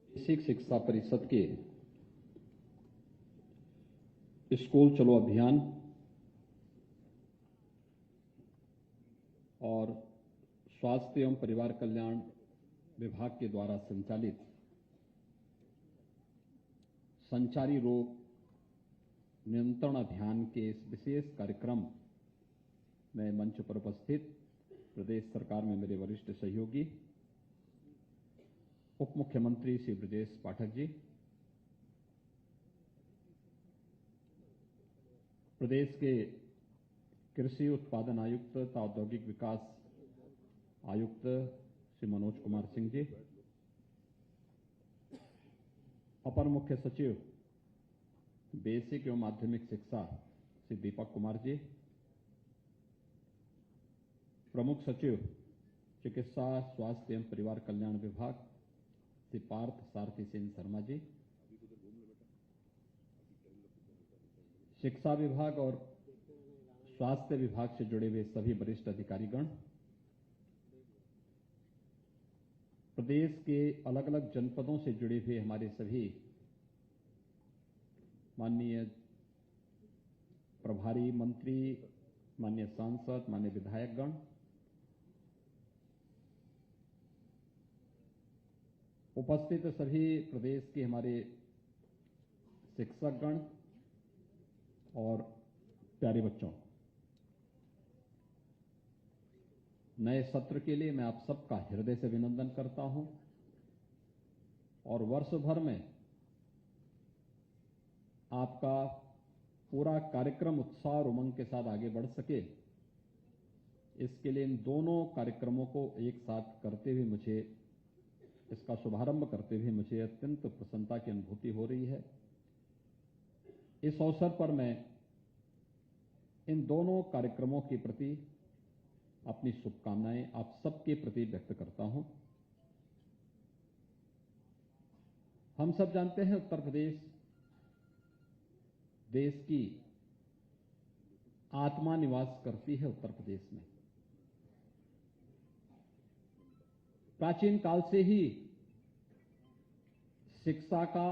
बेसिक शिक्षा परिषद के स्कूल चलो अभियान और स्वास्थ्य एवं परिवार कल्याण विभाग के द्वारा संचालित संचारी रोग नियंत्रण अभियान के इस विशेष कार्यक्रम में मंच पर उपस्थित प्रदेश सरकार में मेरे वरिष्ठ सहयोगी उप मुख्यमंत्री श्री ब्रजेश पाठक जी, प्रदेश के कृषि उत्पादन आयुक्त तथा औद्योगिक विकास आयुक्त श्री मनोज कुमार सिंह जी, अपर मुख्य सचिव बेसिक एवं माध्यमिक शिक्षा श्री दीपक कुमार जी, प्रमुख सचिव चिकित्सा स्वास्थ्य एवं परिवार कल्याण विभाग श्री पार्थ सारथी सिंह शर्मा जी, शिक्षा विभाग और स्वास्थ्य विभाग से जुड़े हुए सभी वरिष्ठ अधिकारीगण, प्रदेश के अलग अलग जनपदों से जुड़े हुए हमारे सभी माननीय प्रभारी मंत्री, माननीय सांसद, माननीय विधायकगण, उपस्थित सभी प्रदेश के हमारे शिक्षकगण और प्यारे बच्चों, नए सत्र के लिए मैं आप सबका हृदय से अभिनंदन करता हूं और वर्ष भर में आपका पूरा कार्यक्रम उत्साह और उमंग के साथ आगे बढ़ सके, इसके लिए इन दोनों कार्यक्रमों को एक साथ करते हुए मुझे इसका शुभारंभ करते हुए मुझे अत्यंत प्रसन्नता की अनुभूति हो रही है। इस अवसर पर मैं इन दोनों कार्यक्रमों के प्रति अपनी शुभकामनाएं आप सबके प्रति व्यक्त करता हूं। हम सब जानते हैं उत्तर प्रदेश देश की आत्मा निवास करती है। उत्तर प्रदेश में प्राचीन काल से ही शिक्षा का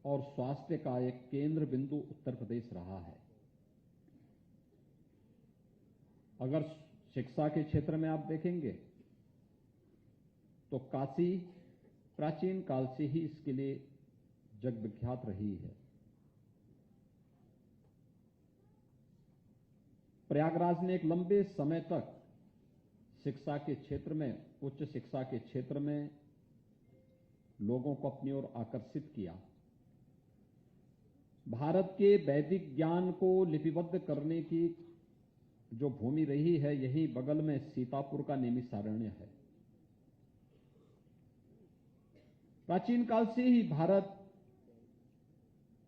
और स्वास्थ्य का एक केंद्र बिंदु उत्तर प्रदेश रहा है। अगर शिक्षा के क्षेत्र में आप देखेंगे तो काशी प्राचीन काल से ही इसके लिए जग विख्यात रही है। प्रयागराज ने एक लंबे समय तक शिक्षा के क्षेत्र में, उच्च शिक्षा के क्षेत्र में लोगों को अपनी ओर आकर्षित किया। भारत के वैदिक ज्ञान को लिपिबद्ध करने की जो भूमि रही है, यही बगल में सीतापुर का नैमिषारण्य है। प्राचीन काल से ही भारत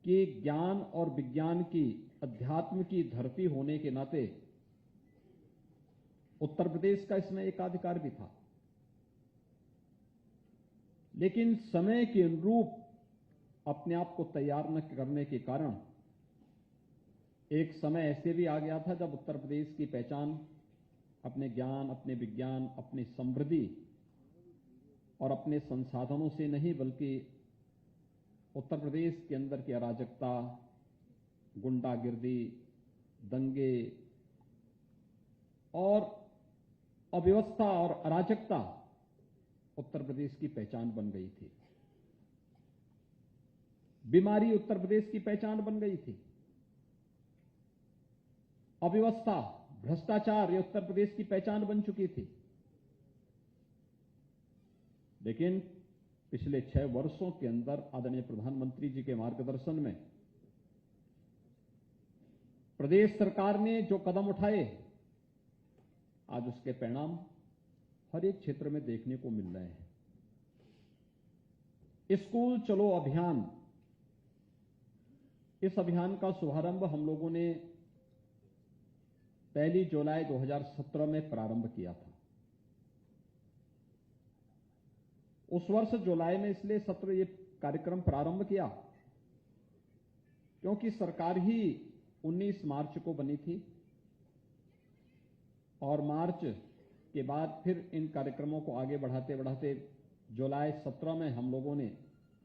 के ज्ञान और विज्ञान की, अध्यात्म की धरती होने के नाते उत्तर प्रदेश का इसमें एकाधिकार भी था। लेकिन समय के अनुरूप अपने आप को तैयार न करने के कारण एक समय ऐसे भी आ गया था जब उत्तर प्रदेश की पहचान अपने ज्ञान, अपने विज्ञान, अपनी समृद्धि और अपने संसाधनों से नहीं, बल्कि उत्तर प्रदेश के अंदर की अराजकता, गुंडागिर्दी, दंगे और अव्यवस्था और अराजकता उत्तर प्रदेश की पहचान बन गई थी। बीमारी उत्तर प्रदेश की पहचान बन गई थी। अव्यवस्था, भ्रष्टाचार ये उत्तर प्रदेश की पहचान बन चुकी थी। लेकिन पिछले 6 वर्षों के अंदर आदरणीय प्रधानमंत्री जी के मार्गदर्शन में प्रदेश सरकार ने जो कदम उठाए, आज उसके परिणाम हर एक क्षेत्र में देखने को मिल रहे हैं। स्कूल चलो अभियान, इस अभियान का शुभारंभ हम लोगों ने 1 जुलाई 2017 में प्रारंभ किया था। उस वर्ष जुलाई में इसलिए सत्र ये कार्यक्रम प्रारंभ किया क्योंकि सरकार ही 19 मार्च को बनी थी और मार्च के बाद फिर इन कार्यक्रमों को आगे बढ़ाते बढ़ाते जुलाई 17 में हम लोगों ने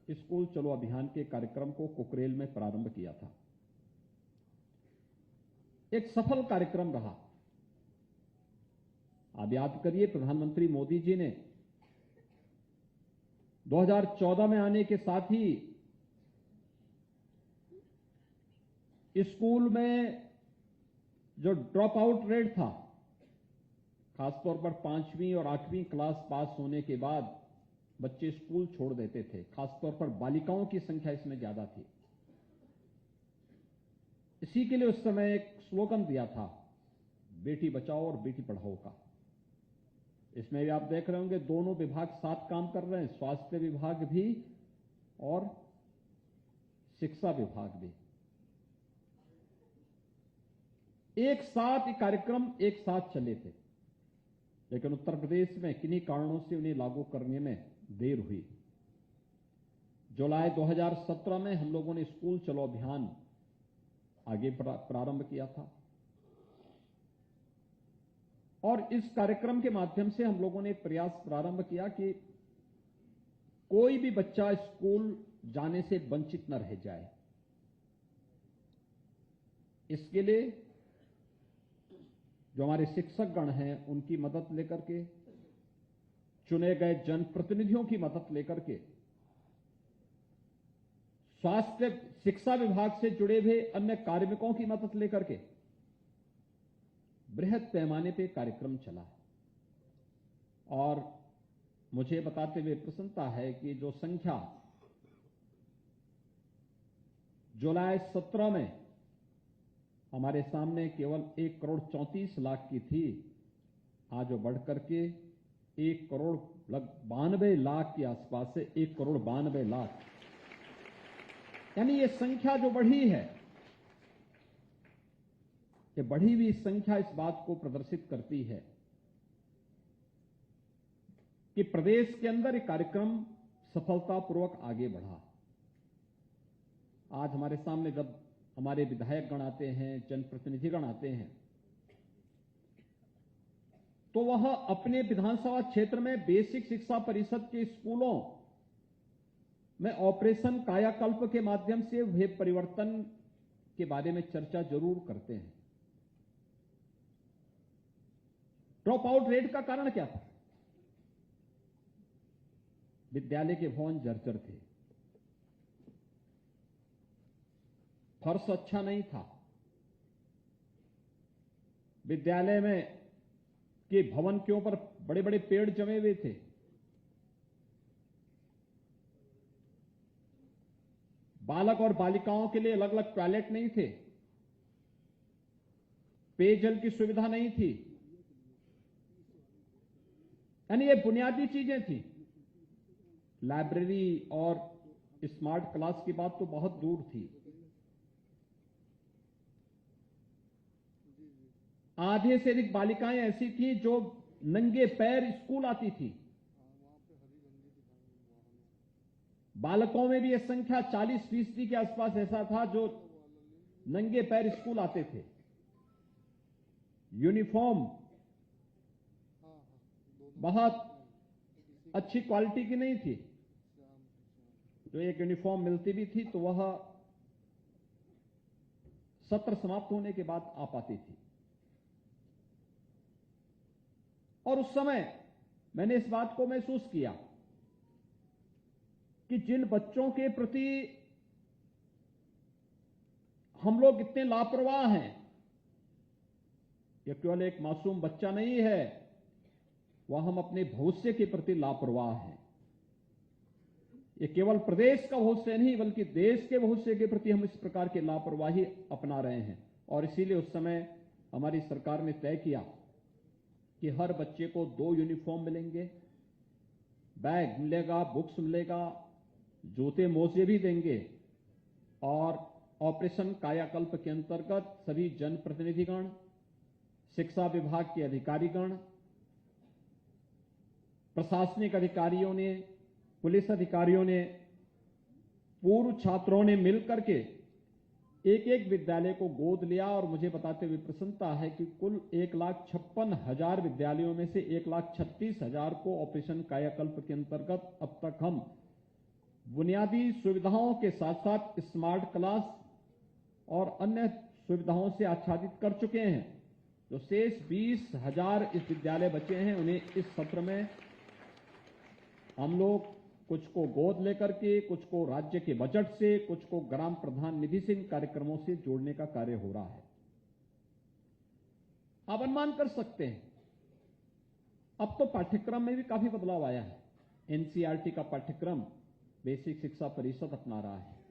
स्कूल चलो अभियान के कार्यक्रम को कुकरेल में प्रारंभ किया था। एक सफल कार्यक्रम रहा। आप याद करिए, प्रधानमंत्री मोदी जी ने 2014 में आने के साथ ही स्कूल में जो ड्रॉप आउट रेट था, खासतौर पर 5वीं और 8वीं क्लास पास होने के बाद बच्चे स्कूल छोड़ देते थे, खासतौर पर बालिकाओं की संख्या इसमें ज्यादा थी। इसी के लिए उस समय एक स्लोगन दिया था, बेटी बचाओ और बेटी पढ़ाओ का। इसमें भी आप देख रहे होंगे दोनों विभाग साथ काम कर रहे हैं, स्वास्थ्य विभाग भी और शिक्षा विभाग भी। एक साथ ये कार्यक्रम एक साथ चले थे, लेकिन उत्तर प्रदेश में किन्हीं कारणों से उन्हें लागू करने में देर हुई। जुलाई 2017 में हम लोगों ने स्कूल चलो अभियान आगे प्रारंभ किया था और इस कार्यक्रम के माध्यम से हम लोगों ने एक प्रयास प्रारंभ किया कि कोई भी बच्चा स्कूल जाने से वंचित न रह जाए। इसके लिए जो हमारे शिक्षकगण हैं उनकी मदद लेकर के, चुने गए जनप्रतिनिधियों की मदद लेकर के, स्वास्थ्य शिक्षा विभाग से जुड़े हुए अन्य कार्मिकों की मदद लेकर के बृहद पैमाने पे कार्यक्रम चला। और मुझे बताते हुए प्रसन्नता है कि जो संख्या जुलाई 17 में हमारे सामने केवल 1,34,00,000 की थी, आज वो बढ़कर के 1,92,00,000 के आसपास से 1,92,00,000, यानी ये संख्या जो बढ़ी है, ये बढ़ी हुई संख्या इस बात को प्रदर्शित करती है कि प्रदेश के अंदर ये कार्यक्रम सफलतापूर्वक आगे बढ़ा। आज हमारे सामने जब हमारे विधायक गण आते हैं, जनप्रतिनिधिगण आते हैं, तो वह अपने विधानसभा क्षेत्र में बेसिक शिक्षा परिषद के स्कूलों में ऑपरेशन कायाकल्प के माध्यम से हुए परिवर्तन के बारे में चर्चा जरूर करते हैं। ड्रॉप आउट रेट का कारण क्या था? विद्यालय के भवन जर्जर थे, फर्श अच्छा नहीं था, विद्यालय में के भवन के ऊपर बड़े बड़े पेड़ जमे हुए थे, बालक और बालिकाओं के लिए अलग अलग टॉयलेट नहीं थे, पेयजल की सुविधा नहीं थी, यानी ये बुनियादी चीजें थी। लाइब्रेरी और स्मार्ट क्लास की बात तो बहुत दूर थी। आधे से अधिक बालिकाएं ऐसी थी जो नंगे पैर स्कूल आती थी। बालकों में भी यह संख्या 40% के आसपास ऐसा था जो नंगे पैर स्कूल आते थे। यूनिफॉर्म बहुत अच्छी क्वालिटी की नहीं थी, जो एक यूनिफॉर्म मिलती भी थी तो वह सत्र समाप्त होने के बाद आ पाती थी। और उस समय मैंने इस बात को महसूस किया कि जिन बच्चों के प्रति हम लोग इतने लापरवाह हैं। यह केवल एक मासूम बच्चा नहीं है, वह हम अपने भविष्य के प्रति लापरवाह हैं। ये केवल प्रदेश का भविष्य नहीं बल्कि देश के भविष्य के प्रति हम इस प्रकार की लापरवाही अपना रहे हैं। और इसीलिए उस समय हमारी सरकार ने तय किया कि हर बच्चे को 2 यूनिफॉर्म मिलेंगे, बैग मिलेगा, बुक्स मिलेगा, जूते मोजे भी देंगे। और ऑपरेशन कायाकल्प के अंतर्गत सभी जनप्रतिनिधिगण, शिक्षा विभाग के अधिकारीगण, प्रशासनिक अधिकारियों ने, पुलिस अधिकारियों ने, पूर्व छात्रों ने मिलकर के एक एक विद्यालय को गोद लिया। और मुझे बताते हुए प्रसन्नता है कि कुल 1,56,000 विद्यालयों में से 1,36,000 को ऑपरेशन कायाकल्प के अंतर्गत अब तक हम बुनियादी सुविधाओं के साथ साथ स्मार्ट क्लास और अन्य सुविधाओं से आच्छादित कर चुके हैं। जो शेष 20,000 इस विद्यालय बचे हैं, उन्हें इस सत्र में हम लोग कुछ को गोद लेकर के, कुछ को राज्य के बजट से, कुछ को ग्राम प्रधान निधि से इन कार्यक्रमों से जोड़ने का कार्य हो रहा है। आप अनुमान कर सकते हैं, अब तो पाठ्यक्रम में भी काफी बदलाव आया है। एनसीईआरटी का पाठ्यक्रम बेसिक शिक्षा परिषद अपना रहा है।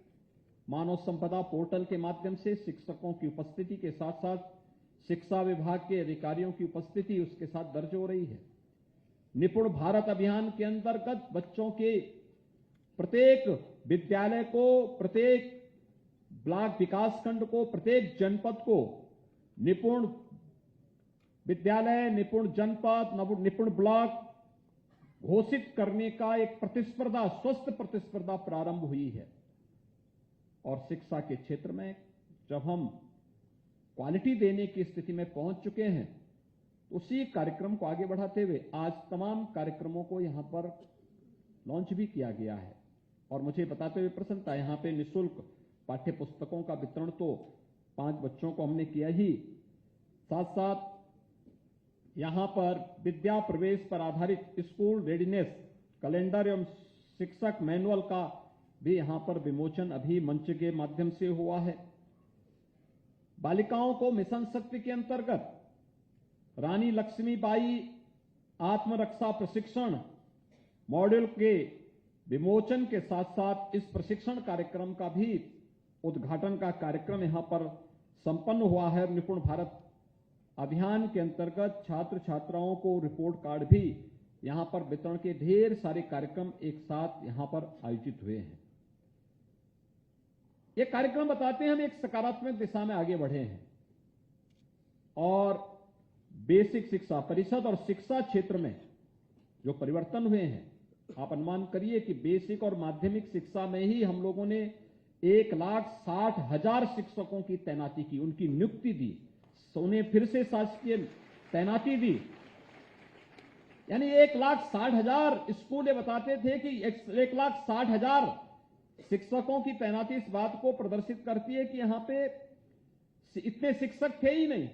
मानव संपदा पोर्टल के माध्यम से शिक्षकों की उपस्थिति के साथ साथ शिक्षा विभाग के अधिकारियों की उपस्थिति उसके साथ दर्ज हो रही है। निपुण भारत अभियान के अंतर्गत बच्चों के प्रत्येक विद्यालय को, प्रत्येक ब्लॉक विकास खंड को, प्रत्येक जनपद को निपुण विद्यालय, निपुण जनपद, निपुण ब्लॉक घोषित करने का एक प्रतिस्पर्धा, स्वस्थ प्रतिस्पर्धा प्रारंभ हुई है। और शिक्षा के क्षेत्र में जब हम क्वालिटी देने की स्थिति में पहुंच चुके हैं, उसी कार्यक्रम को आगे बढ़ाते हुए आज तमाम कार्यक्रमों को यहां पर लॉन्च भी किया गया है। और मुझे बताते हुए प्रसन्नता, यहां पे निःशुल्क पाठ्य पुस्तकों का वितरण तो 5 बच्चों को हमने किया ही, साथ साथ यहां पर विद्या प्रवेश पर आधारित स्कूल रेडीनेस कैलेंडर एवं शिक्षक मैनुअल का भी यहां पर विमोचन अभी मंच के माध्यम से हुआ है। बालिकाओं को मिशन शक्ति के अंतर्गत रानी लक्ष्मीबाई आत्मरक्षा प्रशिक्षण मॉड्यूल के विमोचन के साथ साथ इस प्रशिक्षण कार्यक्रम का भी उद्घाटन का कार्यक्रम यहां पर संपन्न हुआ है। निपुण भारत अभियान के अंतर्गत छात्र छात्राओं को रिपोर्ट कार्ड भी यहां पर वितरण के ढेर सारे कार्यक्रम एक साथ यहां पर आयोजित हुए हैं। ये कार्यक्रम बताते हैं हम एक सकारात्मक दिशा में आगे बढ़े हैं। और बेसिक शिक्षा परिषद और शिक्षा क्षेत्र में जो परिवर्तन हुए हैं, आप अनुमान करिए कि बेसिक और माध्यमिक शिक्षा में ही हम लोगों ने 1,60,000 शिक्षकों की तैनाती की, उनकी नियुक्ति दी, उन्हें फिर से शासकीय तैनाती दी। यानी 1,60,000 स्कूल ये बताते थे कि 1,60,000 शिक्षकों की तैनाती इस बात को प्रदर्शित करती है कि यहां पे इतने शिक्षक थे ही नहीं।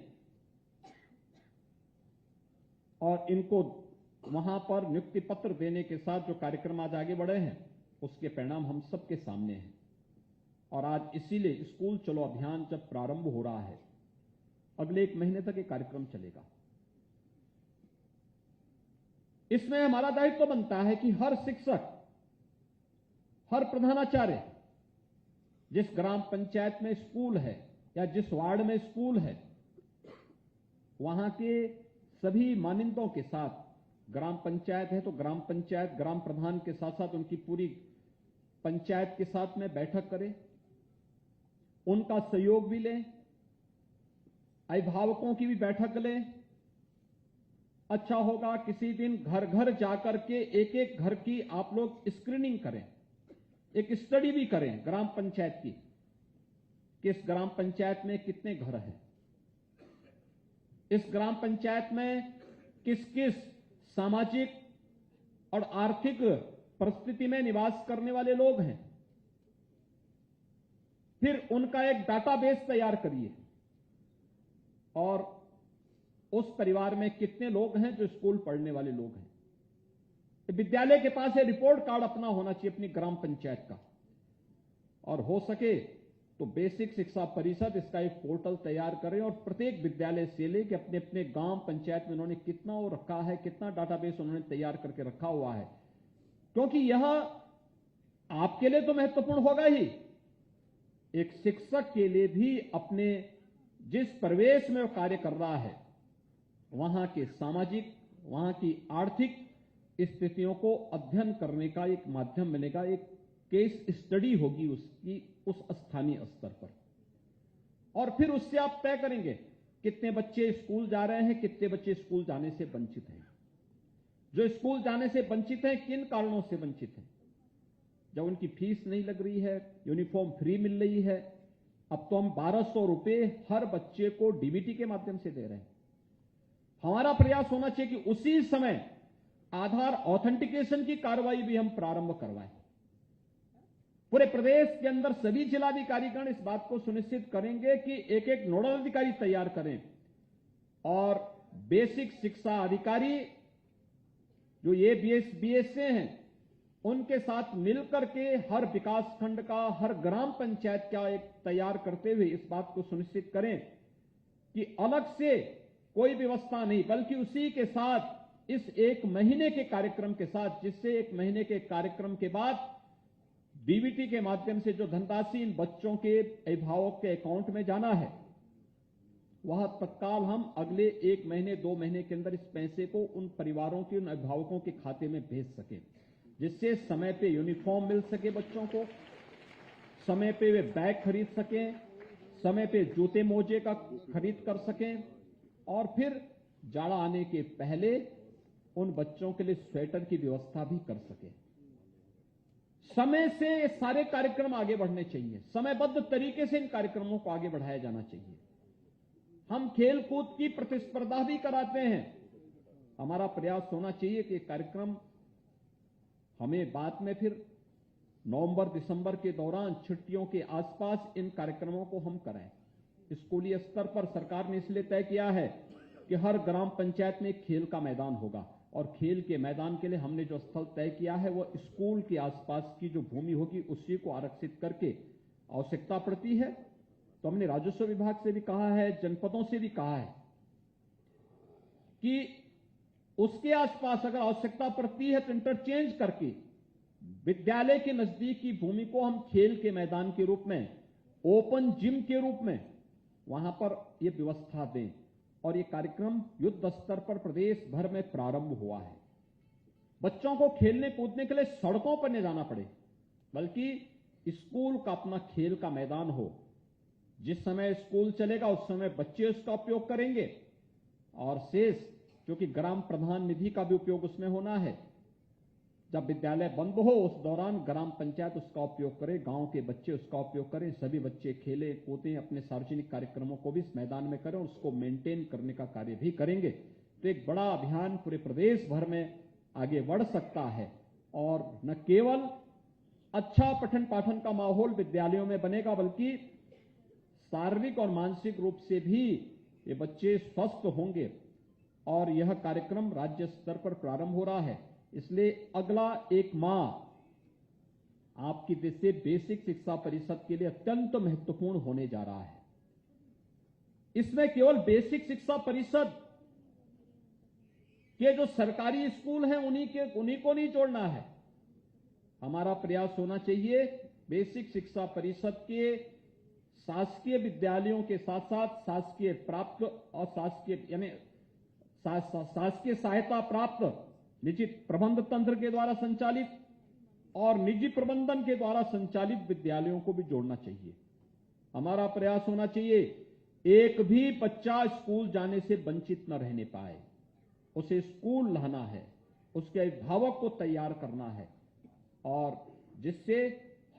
और इनको वहां पर नियुक्ति पत्र देने के साथ जो कार्यक्रम आज आगे बढ़े हैं, उसके परिणाम हम सबके सामने हैं। और आज इसीलिए स्कूल चलो अभियान जब प्रारंभ हो रहा है, अगले 1 महीने तक ये कार्यक्रम चलेगा। इसमें हमारा दायित्व बनता है कि हर शिक्षक, हर प्रधानाचार्य, जिस ग्राम पंचायत में स्कूल है या जिस वार्ड में स्कूल है, वहां के सभी मानदंडों के साथ, ग्राम पंचायत है तो ग्राम पंचायत, ग्राम प्रधान के साथ साथ उनकी पूरी पंचायत के साथ में बैठक करें, उनका सहयोग भी लें, अभिभावकों की भी बैठक लें। अच्छा होगा किसी दिन घर घर जाकर के एक एक घर की आप लोग स्क्रीनिंग करें, एक स्टडी भी करें ग्राम पंचायत की, किस ग्राम पंचायत में कितने घर हैं, इस ग्राम पंचायत में किस किस सामाजिक और आर्थिक परिस्थिति में निवास करने वाले लोग हैं। फिर उनका एक डाटाबेस तैयार करिए और उस परिवार में कितने लोग हैं जो स्कूल पढ़ने वाले लोग हैं। विद्यालय के पास ये रिपोर्ट कार्ड अपना होना चाहिए अपनी ग्राम पंचायत का। और हो सके तो बेसिक शिक्षा परिषद इसका एक पोर्टल तैयार करें और प्रत्येक विद्यालय से लेकर अपने अपने गांव पंचायत में उन्होंने कितना वो रखा है, कितना डाटाबेस उन्होंने तैयार करके रखा हुआ है, क्योंकि यह आपके लिए तो महत्वपूर्ण होगा ही, एक शिक्षक के लिए भी अपने जिस परिवेश में वो कार्य कर रहा है वहां के सामाजिक, वहां की आर्थिक स्थितियों को अध्ययन करने का एक माध्यम मिलेगा, एक केस स्टडी होगी उसकी उस स्थानीय स्तर पर। और फिर उससे आप तय करेंगे कितने बच्चे स्कूल जा रहे हैं, कितने बच्चे स्कूल जाने से वंचित हैं। जो स्कूल जाने से वंचित हैं, किन कारणों से वंचित हैं? जब उनकी फीस नहीं लग रही है, यूनिफॉर्म फ्री मिल रही है। अब तो हम 1200 रुपए हर बच्चे को डीबीटी के माध्यम से दे रहे हैं। हमारा प्रयास होना चाहिए कि उसी समय आधार ऑथेंटिकेशन की कार्रवाई भी हम प्रारंभ करवाएं। पूरे प्रदेश के अंदर सभी जिलाधिकारीगण इस बात को सुनिश्चित करेंगे कि एक एक नोडल अधिकारी तैयार करें और बेसिक शिक्षा अधिकारी जो ये बीएसए हैं उनके साथ मिलकर के हर विकास खंड का, हर ग्राम पंचायत का एक तैयार करते हुए इस बात को सुनिश्चित करें कि अलग से कोई व्यवस्था नहीं, बल्कि उसी के साथ इस 1 महीने के कार्यक्रम के साथ, जिससे 1 महीने के कार्यक्रम के बाद डीबीटी के माध्यम से जो धनराशि इन बच्चों के अभिभावक के अकाउंट में जाना है, वह तत्काल हम अगले 1 महीने 2 महीने के अंदर इस पैसे को उन परिवारों के, उन अभिभावकों के खाते में भेज सकें, जिससे समय पे यूनिफॉर्म मिल सके बच्चों को, समय पे वे बैग खरीद सकें, समय पे जूते मोजे का खरीद कर सकें और फिर जाड़ा आने के पहले उन बच्चों के लिए स्वेटर की व्यवस्था भी कर सकें। समय से ये सारे कार्यक्रम आगे बढ़ने चाहिए, समयबद्ध तरीके से इन कार्यक्रमों को आगे बढ़ाया जाना चाहिए। हम खेल कूद की प्रतिस्पर्धा भी कराते हैं। हमारा प्रयास होना चाहिए कि कार्यक्रम हमें बाद में फिर नवंबर दिसंबर के दौरान छुट्टियों के आसपास इन कार्यक्रमों को हम करें। स्कूली स्तर पर सरकार ने इसलिए तय किया है कि हर ग्राम पंचायत में एक खेल का मैदान होगा और खेल के मैदान के लिए हमने जो स्थल तय किया है वो स्कूल के आसपास की जो भूमि होगी उसी को आरक्षित करके, आवश्यकता पड़ती है तो हमने राजस्व विभाग से भी कहा है, जनपदों से भी कहा है कि उसके आसपास अगर आवश्यकता पड़ती है तो इंटरचेंज करके विद्यालय के नजदीक की भूमि को हम खेल के मैदान के रूप में, ओपन जिम के रूप में वहां पर यह व्यवस्था दें। और ये कार्यक्रम युद्ध स्तर पर प्रदेश भर में प्रारंभ हुआ है। बच्चों को खेलने कूदने के लिए सड़कों पर नहीं जाना पड़े, बल्कि स्कूल का अपना खेल का मैदान हो। जिस समय स्कूल चलेगा उस समय बच्चे उसका उपयोग करेंगे और शेष, क्योंकि ग्राम प्रधान निधि का भी उपयोग उसमें होना है, जब विद्यालय बंद हो उस दौरान ग्राम पंचायत उसका उपयोग करे, गांव के बच्चे उसका उपयोग करें, सभी बच्चे खेले कूदें, अपने सार्वजनिक कार्यक्रमों को भी इस मैदान में करें और उसको मेंटेन करने का कार्य भी करेंगे तो एक बड़ा अभियान पूरे प्रदेश भर में आगे बढ़ सकता है। और न केवल अच्छा पठन पाठन का माहौल विद्यालयों में बनेगा, बल्कि शारीरिक और मानसिक रूप से भी ये बच्चे स्वस्थ होंगे। और यह कार्यक्रम राज्य स्तर पर प्रारंभ हो रहा है, इसलिए अगला 1 माह आपकी देश से बेसिक शिक्षा परिषद के लिए अत्यंत महत्वपूर्ण होने जा रहा है। इसमें केवल बेसिक शिक्षा परिषद के जो सरकारी स्कूल हैं उन्हीं को नहीं जोड़ना है। हमारा प्रयास होना चाहिए बेसिक शिक्षा परिषद के शासकीय विद्यालयों के साथ साथ शासकीय प्राप्त और शासकीय यानी शासकीय सहायता प्राप्त निजी प्रबंध तंत्र के द्वारा संचालित और निजी प्रबंधन के द्वारा संचालित विद्यालयों को भी जोड़ना चाहिए। हमारा प्रयास होना चाहिए एक भी बच्चा स्कूल जाने से वंचित न रहने पाए, उसे स्कूल लाना है, उसके अभिभावक को तैयार करना है और जिससे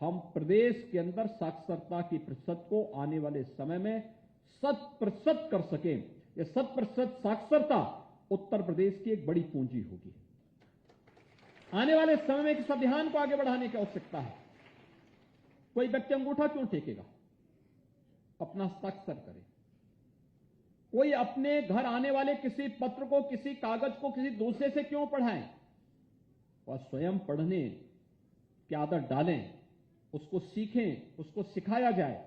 हम प्रदेश के अंदर साक्षरता की प्रतिशत को आने वाले समय में 100% कर सकें। यह 100% साक्षरता उत्तर प्रदेश की एक बड़ी पूंजी होगी। आने वाले समय में इस अभियान को आगे बढ़ाने की आवश्यकता है। कोई व्यक्ति अंगूठा क्यों टेकेगा? अपना हस्ताक्षर करे। कोई अपने घर आने वाले किसी पत्र को, किसी कागज को किसी दूसरे से क्यों पढ़ाएं? और स्वयं पढ़ने की आदत डालें, उसको सीखें, उसको सिखाया जाए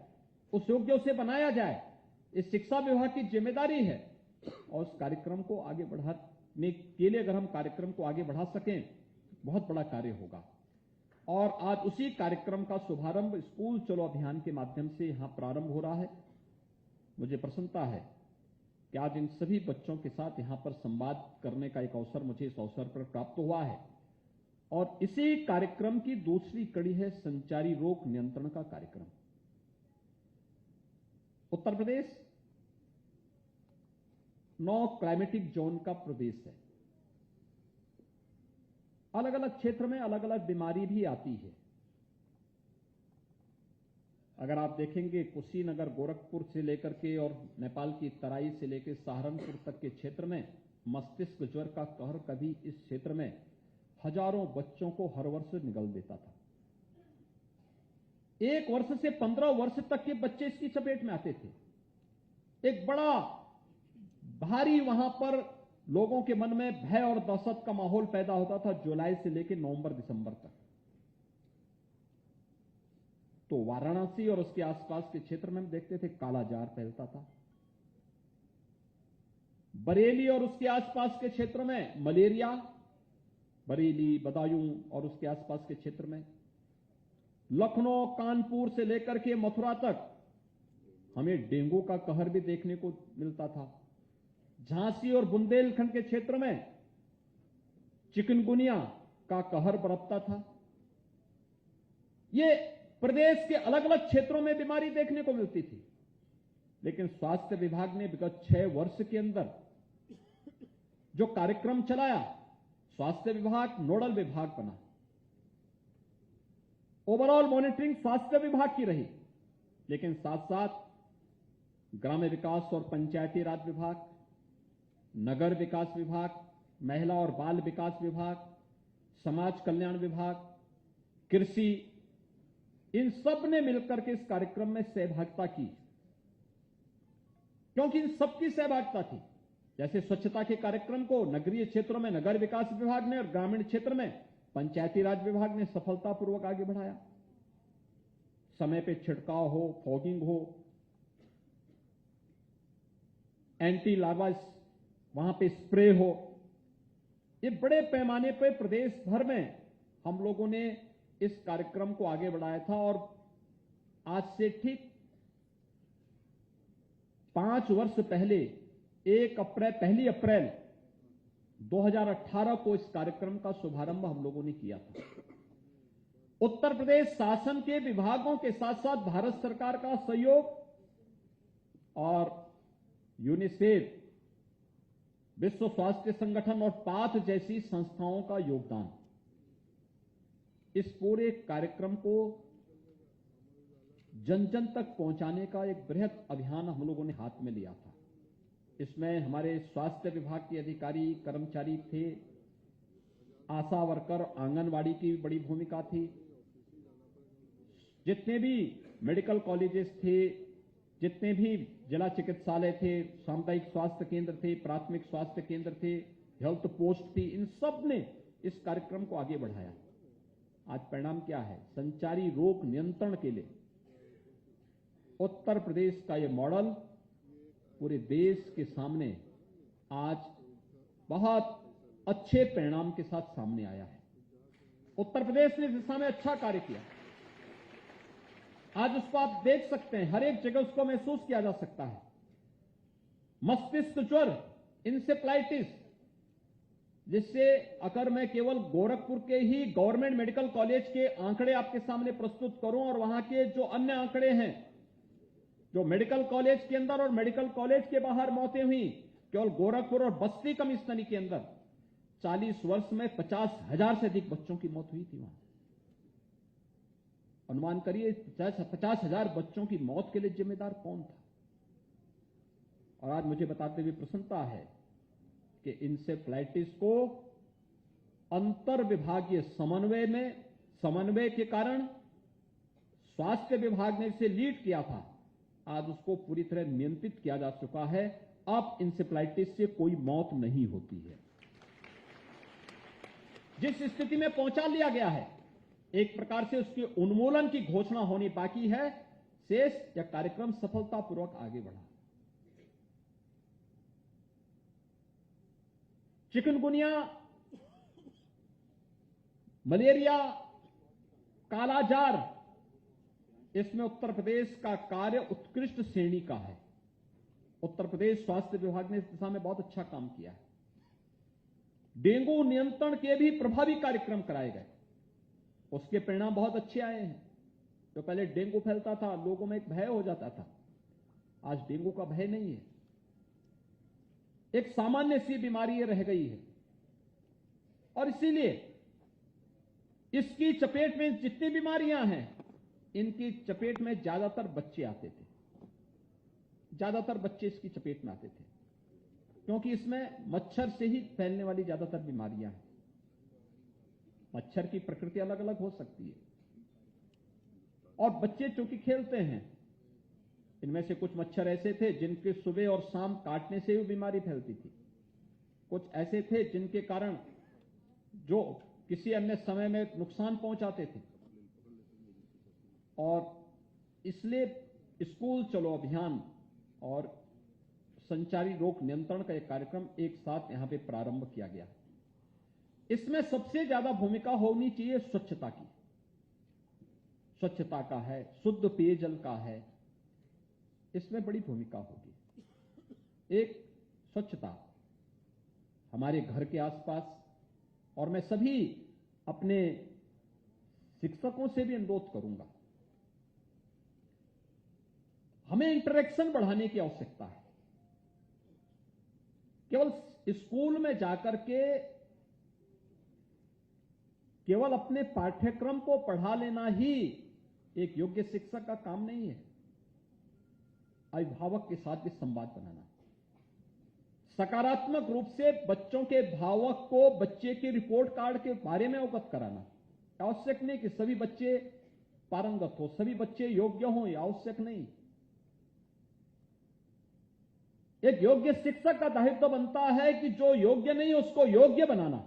उस योग्य से बनाया जाए, इस शिक्षा विभाग की जिम्मेदारी है। और उस कार्यक्रम को आगे बढ़ाने के लिए अगर हम कार्यक्रम को आगे बढ़ा सकें, बहुत बड़ा कार्य होगा। और आज उसी कार्यक्रम का शुभारंभ स्कूल चलो अभियान के माध्यम से यहां प्रारंभ हो रहा है। मुझे प्रसन्नता है कि आज इन सभी बच्चों के साथ यहां पर संवाद करने का एक अवसर मुझे इस अवसर पर प्राप्त हुआ है। और इसी कार्यक्रम की दूसरी कड़ी है संचारी रोग नियंत्रण का कार्यक्रम। उत्तर प्रदेश 9 क्लाइमेटिक जोन का प्रदेश है। अलग अलग क्षेत्र में अलग अलग बीमारी भी आती है। अगर आप देखेंगे कुशीनगर, गोरखपुर से लेकर के और नेपाल की तराई से लेकर सहारनपुर तक के क्षेत्र में मस्तिष्क ज्वर का कहर कभी इस क्षेत्र में हजारों बच्चों को हर वर्ष निगल देता था। 1 वर्ष से 15 वर्ष तक के बच्चे इसकी चपेट में आते थे। एक बड़ा भारी वहां पर लोगों के मन में भय और दहशत का माहौल पैदा होता था जुलाई से लेकर नवंबर दिसंबर तक। तो वाराणसी और उसके आसपास के क्षेत्र में हम देखते थे कालाजार फैलता था। बरेली और उसके आसपास के क्षेत्र में मलेरिया, बरेली, बदायूं और उसके आसपास के क्षेत्र में, लखनऊ, कानपुर से लेकर के मथुरा तक हमें डेंगू का कहर भी देखने को मिलता था। झांसी और बुंदेलखंड के क्षेत्र में चिकनगुनिया का कहर बरपता था। ये प्रदेश के अलग अलग क्षेत्रों में बीमारी देखने को मिलती थी। लेकिन स्वास्थ्य विभाग ने विगत 6 वर्ष के अंदर जो कार्यक्रम चलाया, स्वास्थ्य विभाग नोडल विभाग बना। ओवरऑल मॉनिटरिंग स्वास्थ्य विभाग की रही, लेकिन साथ साथ ग्राम्य विकास और पंचायती राज विभाग, नगर विकास विभाग, महिला और बाल विकास विभाग, समाज कल्याण विभाग, कृषि, इन सब ने मिलकर के इस कार्यक्रम में सहभागिता की। क्योंकि इन सबकी सहभागिता थी। जैसे स्वच्छता के कार्यक्रम को नगरीय क्षेत्रों में नगर विकास विभाग ने और ग्रामीण क्षेत्र में पंचायती राज विभाग ने सफलतापूर्वक आगे बढ़ाया। समय पे छिड़काव हो, फॉगिंग हो, एंटी लार्वा वहां पे स्प्रे हो, ये बड़े पैमाने पे प्रदेश भर में हम लोगों ने इस कार्यक्रम को आगे बढ़ाया था। और आज से ठीक 5 वर्ष पहले 1 अप्रैल 2018 को इस कार्यक्रम का शुभारंभ हम लोगों ने किया था। उत्तर प्रदेश शासन के विभागों के साथ साथ भारत सरकार का सहयोग और यूनिसेफ, विश्व स्वास्थ्य संगठन और पाथ जैसी संस्थाओं का योगदान, इस पूरे कार्यक्रम को जन जन तक पहुंचाने का एक बृहद अभियान हम लोगों ने हाथ में लिया था। इसमें हमारे स्वास्थ्य विभाग के अधिकारी, कर्मचारी थे, आशा वर्कर, आंगनवाड़ी की बड़ी भूमिका थी। जितने भी मेडिकल कॉलेजेस थे, जितने भी जिला चिकित्सालय थे, सामुदायिक स्वास्थ्य केंद्र थे, प्राथमिक स्वास्थ्य केंद्र थे, हेल्थ पोस्ट थी, इन सब ने इस कार्यक्रम को आगे बढ़ाया। आज परिणाम क्या है? संचारी रोग नियंत्रण के लिए उत्तर प्रदेश का यह मॉडल पूरे देश के सामने आज बहुत अच्छे परिणाम के साथ सामने आया है। उत्तर प्रदेश ने इस दिशा में अच्छा कार्य किया। आज उसको आप देख सकते हैं, हर एक जगह उसको महसूस किया जा सकता है। मस्तिष्क ज्वर, इंसेफ्लाइटिस, जिससे अगर मैं केवल गोरखपुर के ही गवर्नमेंट मेडिकल कॉलेज के आंकड़े आपके सामने प्रस्तुत करूं और वहां के जो अन्य आंकड़े हैं, जो मेडिकल कॉलेज के अंदर और मेडिकल कॉलेज के बाहर मौतें हुई, केवल गोरखपुर और बस्ती कमिश्नरी के अंदर 40 वर्ष में 50,000 से अधिक बच्चों की मौत हुई थी। वहां अनुमान करिए 50,000 बच्चों की मौत के लिए जिम्मेदार कौन था? और आज मुझे बताते हुए प्रसन्नता है कि इंसेफ्लाइटिस को अंतर विभागीय समन्वय के कारण स्वास्थ्य विभाग ने इसे लीड किया था। आज उसको पूरी तरह नियंत्रित किया जा चुका है। अब इंसेफ्लाइटिस से कोई मौत नहीं होती है। जिस स्थिति में पहुंचा लिया गया है, एक प्रकार से उसके उन्मूलन की घोषणा होनी बाकी है। शेष या कार्यक्रम सफलतापूर्वक आगे बढ़ा। चिकनगुनिया, मलेरिया, कालाजार, इसमें उत्तर प्रदेश का कार्य उत्कृष्ट श्रेणी का है। उत्तर प्रदेश स्वास्थ्य विभाग ने इस दिशा में बहुत अच्छा काम किया है। डेंगू नियंत्रण के भी प्रभावी कार्यक्रम कराए गए, उसके परिणाम बहुत अच्छे आए हैं। जो पहले डेंगू फैलता था, लोगों में एक भय हो जाता था, आज डेंगू का भय नहीं है, एक सामान्य सी बीमारी रह गई है। और इसीलिए इसकी चपेट में जितनी बीमारियां हैं, इनकी चपेट में ज्यादातर बच्चे आते थे, ज्यादातर बच्चे इसकी चपेट में आते थे, क्योंकि इसमें मच्छर से ही फैलने वाली ज्यादातर बीमारियां हैं। मच्छर की प्रकृति अलग अलग हो सकती है, और बच्चे चूंकि खेलते हैं, इनमें से कुछ मच्छर ऐसे थे जिनके सुबह और शाम काटने से भी बीमारी फैलती थी, कुछ ऐसे थे जिनके कारण जो किसी अन्य समय में नुकसान पहुंचाते थे। और इसलिए स्कूल चलो अभियान और संचारी रोग नियंत्रण का एक कार्यक्रम एक साथ यहां पे प्रारंभ किया गया है। इसमें सबसे ज्यादा भूमिका होनी चाहिए स्वच्छता की। स्वच्छता का है, शुद्ध पेयजल का है, इसमें बड़ी भूमिका होगी। एक स्वच्छता हमारे घर के आसपास, और मैं सभी अपने शिक्षकों से भी अनुरोध करूंगा, हमें इंटरेक्शन बढ़ाने की आवश्यकता है। केवल स्कूल में जाकर के केवल अपने पाठ्यक्रम को पढ़ा लेना ही एक योग्य शिक्षक का काम नहीं है। अभिभावक के साथ भी संवाद बनाना, सकारात्मक रूप से बच्चों के भावक को बच्चे के रिपोर्ट कार्ड के बारे में अवगत कराना। आवश्यक नहीं कि सभी बच्चे पारंगत हो, सभी बच्चे योग्य हों, यह आवश्यक नहीं। एक योग्य शिक्षक का दायित्व बनता है कि जो योग्य नहीं उसको योग्य बनाना।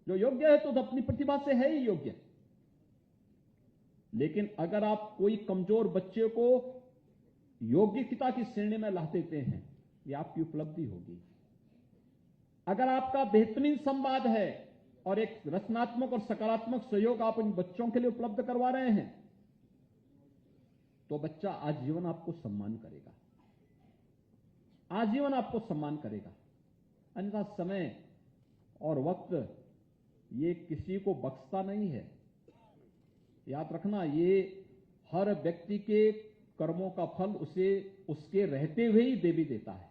जो योग्य है तो अपनी प्रतिभा से है ही योग्य, लेकिन अगर आप कोई कमजोर बच्चे को योग्यता की श्रेणी में ला देते हैं, ये आपकी उपलब्धि होगी। अगर आपका बेहतरीन संवाद है और एक रचनात्मक और सकारात्मक सहयोग आप इन बच्चों के लिए उपलब्ध करवा रहे हैं, तो बच्चा आजीवन आपको सम्मान करेगा, आजीवन आपको सम्मान करेगा। अन्यथा समय और वक्त ये किसी को बख्शता नहीं है। याद रखना, ये हर व्यक्ति के कर्मों का फल उसे उसके रहते हुए ही दे भी देता है,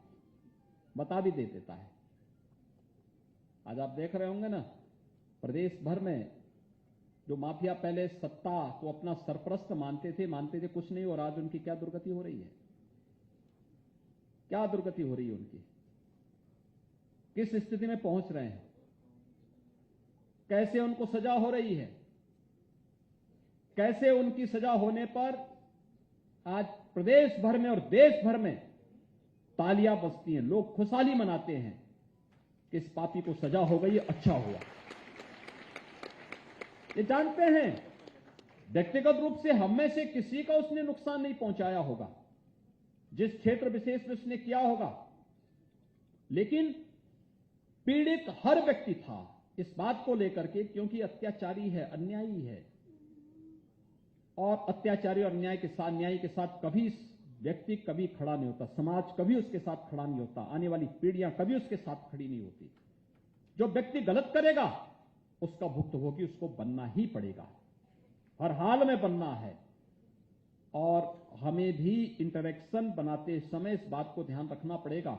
बता भी दे देता है। आज आप देख रहे होंगे ना, प्रदेश भर में जो माफिया पहले सत्ता को अपना सरप्रस्त मानते थे कुछ नहीं, और आज उनकी क्या दुर्गति हो रही है, क्या दुर्गति हो रही है उनकी, किस स्थिति में पहुंच रहे हैं, कैसे उनको सजा हो रही है, कैसे उनकी सजा होने पर आज प्रदेश भर में और देश भर में तालियां बजती हैं, लोग खुशहाली मनाते हैं कि इस पापी को सजा हो गई, अच्छा हुआ। ये जानते हैं व्यक्तिगत रूप से हम में से किसी का उसने नुकसान नहीं पहुंचाया होगा, जिस क्षेत्र विशेष में उसने किया होगा, लेकिन पीड़ित हर व्यक्ति था इस बात को लेकर के, क्योंकि अत्याचारी है, अन्यायी है, और अत्याचारी और न्याय के साथ कभी व्यक्ति कभी खड़ा नहीं होता, समाज कभी उसके साथ खड़ा नहीं होता, आने वाली पीढ़ियां कभी उसके साथ खड़ी नहीं होती। जो व्यक्ति गलत करेगा उसका भुक्तभोगी उसको बनना ही पड़ेगा, हर हाल में बनना है। और हमें भी इंटरेक्शन बनाते समय इस बात को ध्यान रखना पड़ेगा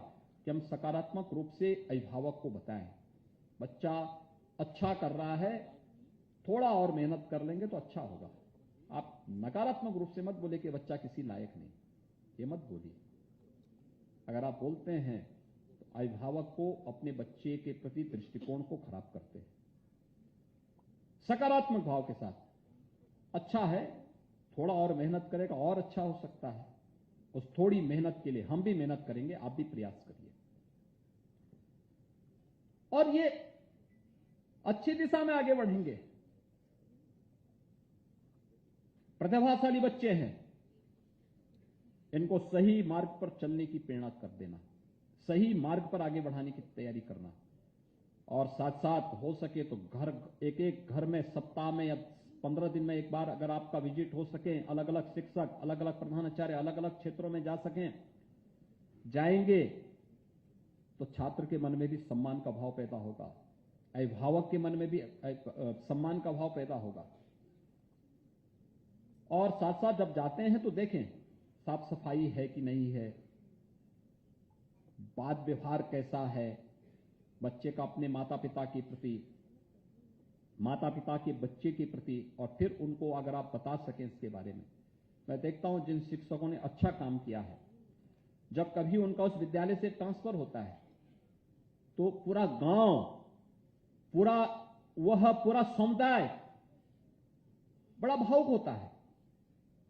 कि हम सकारात्मक रूप से अभिभावक को बताएं, बच्चा अच्छा कर रहा है, थोड़ा और मेहनत कर लेंगे तो अच्छा होगा। आप नकारात्मक रूप से मत बोले कि बच्चा किसी लायक नहीं, ये मत बोलिए। अगर आप बोलते हैं तो अभिभावक को अपने बच्चे के प्रति दृष्टिकोण को खराब करते हैं। सकारात्मक भाव के साथ, अच्छा है, थोड़ा और मेहनत करेगा और अच्छा हो सकता है, उस थोड़ी मेहनत के लिए हम भी मेहनत करेंगे, आप भी प्रयास करिए, और ये अच्छी दिशा में आगे बढ़ेंगे। प्रतिभाशाली बच्चे हैं, इनको सही मार्ग पर चलने की प्रेरणा कर देना, सही मार्ग पर आगे बढ़ाने की तैयारी करना, और साथ साथ हो सके तो एक एक घर में सप्ताह में या 15 दिन में एक बार अगर आपका विजिट हो सके, अलग अलग शिक्षक, अलग अलग प्रधानाचार्य अलग अलग क्षेत्रों में जा सकें, जाएंगे तो छात्र के मन में भी सम्मान का भाव पैदा होगा, अभिभावक के मन में भी सम्मान का भाव पैदा होगा। और साथ साथ जब जाते हैं तो देखें साफ सफाई है कि नहीं है, बात व्यवहार कैसा है बच्चे का अपने माता पिता के प्रति, माता पिता के बच्चे के प्रति, और फिर उनको अगर आप बता सकें इसके बारे में। मैं देखता हूं जिन शिक्षकों ने अच्छा काम किया है, जब कभी उनका उस विद्यालय से ट्रांसफर होता है तो पूरा गांव, पूरा समुदाय बड़ा भावुक होता है,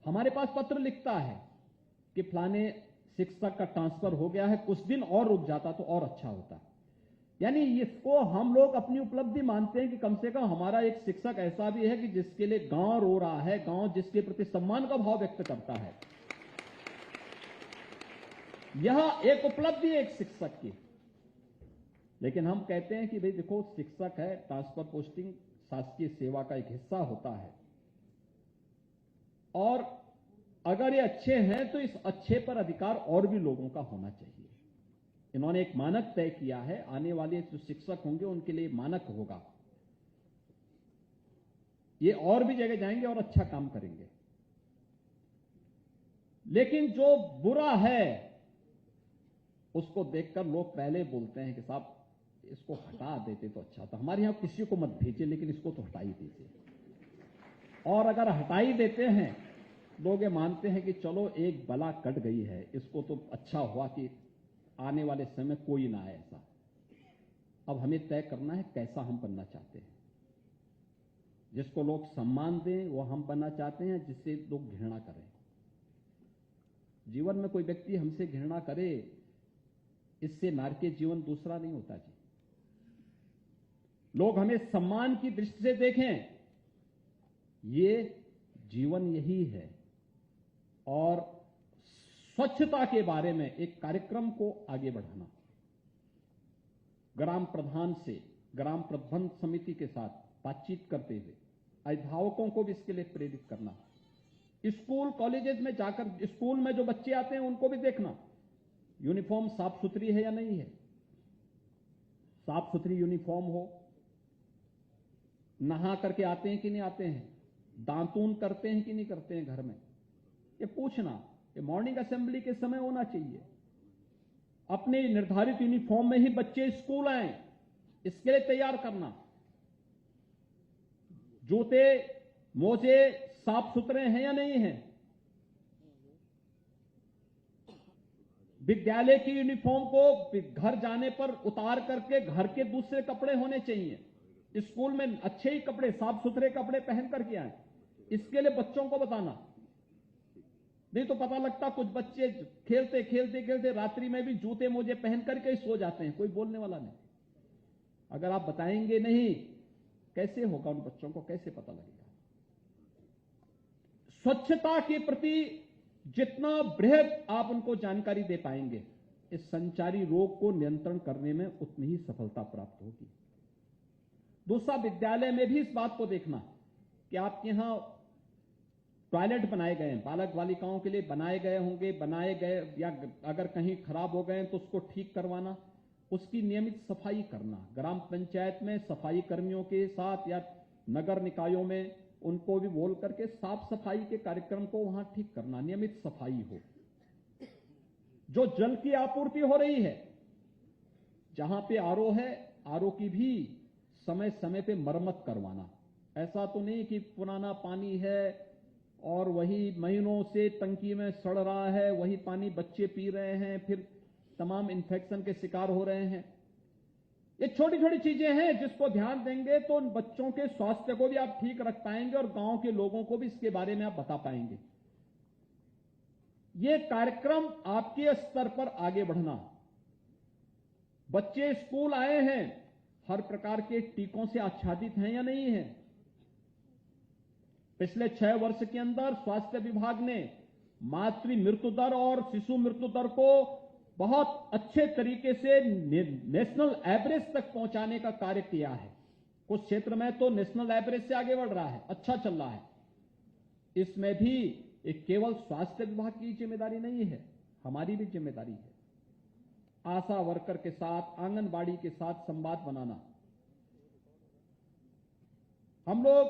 हमारे पास पत्र लिखता है कि फलाने शिक्षक का ट्रांसफर हो गया है, कुछ दिन और रुक जाता तो और अच्छा होता। यानी इसको हम लोग अपनी उपलब्धि मानते हैं कि कम से कम हमारा एक शिक्षक ऐसा भी है कि जिसके लिए गांव रो रहा है, गांव जिसके प्रति सम्मान का भाव व्यक्त करता है। यह एक उपलब्धि है एक शिक्षक की। लेकिन हम कहते हैं कि भाई देखो शिक्षक है, ट्रांसफर पोस्टिंग शासकीय सेवा का एक हिस्सा होता है, और अगर ये अच्छे हैं तो इस अच्छे पर अधिकार और भी लोगों का होना चाहिए। इन्होंने एक मानक तय किया है, आने वाले जो शिक्षक होंगे उनके लिए मानक होगा, ये और भी जगह जाएंगे और अच्छा काम करेंगे। लेकिन जो बुरा है उसको देखकर लोग पहले बोलते हैं कि साहब इसको हटा देते तो अच्छा था, हमारे यहां किसी को मत भेजिए लेकिन इसको तो हटा ही दीजिए। और अगर हटा ही देते हैं लोग ये मानते हैं कि चलो एक बला कट गई है, इसको तो अच्छा हुआ कि आने वाले समय कोई ना आए ऐसा। अब हमें तय करना है कैसा हम बनना चाहते हैं। जिसको लोग सम्मान दें वो हम बनना चाहते हैं, जिससे लोग घृणा करें। जीवन में कोई व्यक्ति हमसे घृणा करे, इससे नारकीय जीवन दूसरा नहीं होता जी। लोग हमें सम्मान की दृष्टि से देखें, ये जीवन यही है। और स्वच्छता के बारे में एक कार्यक्रम को आगे बढ़ाना, ग्राम प्रधान से ग्राम प्रबंध समिति के साथ बातचीत करते हुए अभिभावकों को भी इसके लिए प्रेरित करना। स्कूल कॉलेजेस में जाकर स्कूल में जो बच्चे आते हैं उनको भी देखना यूनिफॉर्म साफ सुथरी है या नहीं है। साफ सुथरी यूनिफॉर्म हो, नहा करके आते हैं कि नहीं आते हैं, दांतून करते हैं कि नहीं करते हैं घर में, ये पूछना। ये मॉर्निंग असेंबली के समय होना चाहिए। अपने निर्धारित यूनिफॉर्म में ही बच्चे स्कूल आए, इसके लिए तैयार करना। जूते मोजे साफ सुथरे हैं या नहीं हैं। विद्यालय की यूनिफॉर्म को घर जाने पर उतार करके घर के दूसरे कपड़े होने चाहिए। स्कूल में अच्छे ही कपड़े, साफ सुथरे कपड़े पहन करके आए, इसके लिए बच्चों को बताना। नहीं तो पता लगता कुछ बच्चे खेलते खेलते खेलते रात्रि में भी जूते मोजे पहन करके ही सो जाते हैं, कोई बोलने वाला नहीं। अगर आप बताएंगे नहीं कैसे होगा, उन बच्चों को कैसे पता लगेगा। स्वच्छता के प्रति जितना बृहद आप उनको जानकारी दे पाएंगे, इस संचारी रोग को नियंत्रण करने में उतनी ही सफलता प्राप्त होगी। दूसरा, विद्यालय में भी इस बात को देखना कि आपके यहां टॉयलेट बनाए गए हैं, बालक बालिकाओं के लिए बनाए गए होंगे, बनाए गए या अगर कहीं खराब हो गए तो उसको ठीक करवाना, उसकी नियमित सफाई करना। ग्राम पंचायत में सफाई कर्मियों के साथ या नगर निकायों में उनको भी बोल करके साफ सफाई के कार्यक्रम को वहां ठीक करना, नियमित सफाई हो। जो जल की आपूर्ति हो रही है, जहां पे आरओ है, आरओ की भी समय समय पे मरम्मत करवाना। ऐसा तो नहीं कि पुराना पानी है और वही महीनों से टंकी में सड़ रहा है, वही पानी बच्चे पी रहे हैं, फिर तमाम इन्फेक्शन के शिकार हो रहे हैं। ये छोटी छोटी चीजें हैं जिसको ध्यान देंगे तो उन बच्चों के स्वास्थ्य को भी आप ठीक रख पाएंगे और गांव के लोगों को भी इसके बारे में आप बता पाएंगे। ये कार्यक्रम आपके स्तर पर आगे बढ़ना। बच्चे स्कूल आए हैं, हर प्रकार के टीकों से आच्छादित हैं या नहीं है। पिछले 6 वर्ष के अंदर स्वास्थ्य विभाग ने मातृ मृत्यु दर और शिशु मृत्यु दर को बहुत अच्छे तरीके से नेशनल एवरेज तक पहुंचाने का कार्य किया है। कुछ क्षेत्र में तो नेशनल एवरेज से आगे बढ़ रहा है, अच्छा चल रहा है। इसमें भी एक केवल स्वास्थ्य विभाग की जिम्मेदारी नहीं है, हमारी भी जिम्मेदारी है। आशा वर्कर के साथ, आंगनबाड़ी के साथ संवाद बनाना। हम लोग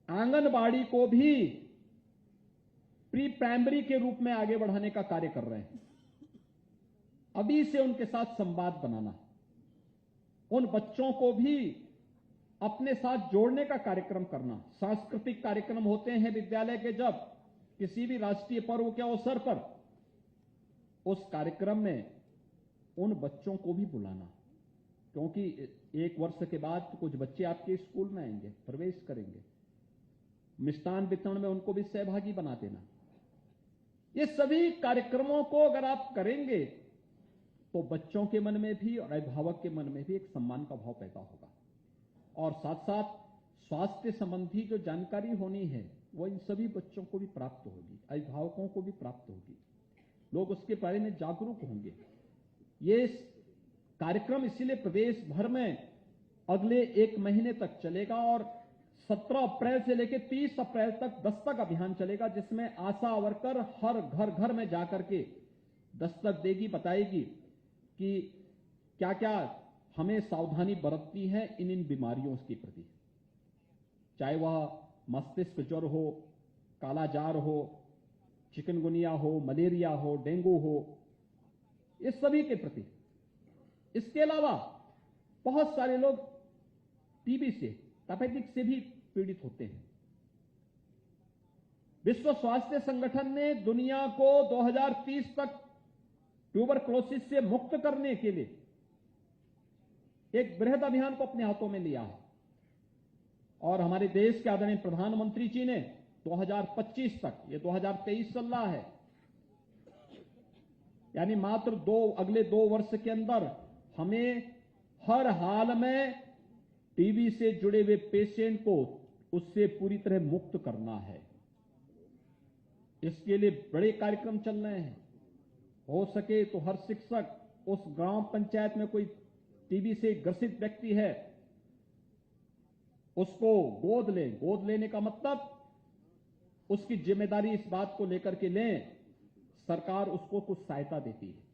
आंगनबाड़ी को भी प्री प्राइमरी के रूप में आगे बढ़ाने का कार्य कर रहे हैं। अभी से उनके साथ संवाद बनाना, उन बच्चों को भी अपने साथ जोड़ने का कार्यक्रम करना। सांस्कृतिक कार्यक्रम होते हैं विद्यालय के, जब किसी भी राष्ट्रीय पर्व के अवसर पर उस कार्यक्रम में उन बच्चों को भी बुलाना, क्योंकि 1 वर्ष के बाद कुछ बच्चे आपके स्कूल में आएंगे, प्रवेश करेंगे। मिष्ठान वितरण में उनको भी सहभागी बना देना। ये सभी कार्यक्रमों को अगर आप करेंगे तो बच्चों के मन में भी और अभिभावक के मन में भी एक सम्मान का भाव पैदा होगा। और साथ साथ स्वास्थ्य संबंधी जो जानकारी होनी है वो इन सभी बच्चों को भी प्राप्त होगी, अभिभावकों को भी प्राप्त होगी। लोग उसके बारे में जागरूक होंगे। ये कार्यक्रम इसीलिए प्रदेश भर में अगले 1 महीने तक चलेगा और 17 अप्रैल से लेकर 30 अप्रैल तक दस्तक अभियान चलेगा, जिसमें आशा वर्कर हर घर में जाकर के दस्तक देगी, बताएगी कि क्या क्या हमें सावधानी बरतनी है इन बीमारियों के प्रति। चाहे वह मस्तिष्क ज्वर हो, कालाजार हो, चिकनगुनिया हो, मलेरिया हो, डेंगू हो, इस सभी के प्रति। इसके अलावा बहुत सारे लोग टीबी से, टाइफाइड से भी पीड़ित होते हैं। विश्व स्वास्थ्य संगठन ने दुनिया को 2030 तक ट्यूबरक्लोसिस से मुक्त करने के लिए एक बृहद अभियान को अपने हाथों में लिया है। और हमारे देश के आदरणीय प्रधानमंत्री जी ने 2025 तक, ये 2023 चल रहा है, यानी मात्र अगले 2 वर्ष के अंदर हमें हर हाल में टीबी से जुड़े हुए पेशेंट को उससे पूरी तरह मुक्त करना है। इसके लिए बड़े कार्यक्रम चल रहे हैं। हो सके तो हर शिक्षक उस ग्राम पंचायत में कोई टीबी से ग्रसित व्यक्ति है उसको गोद ले। गोद लेने का मतलब उसकी जिम्मेदारी इस बात को लेकर के लें, सरकार उसको कुछ सहायता देती है।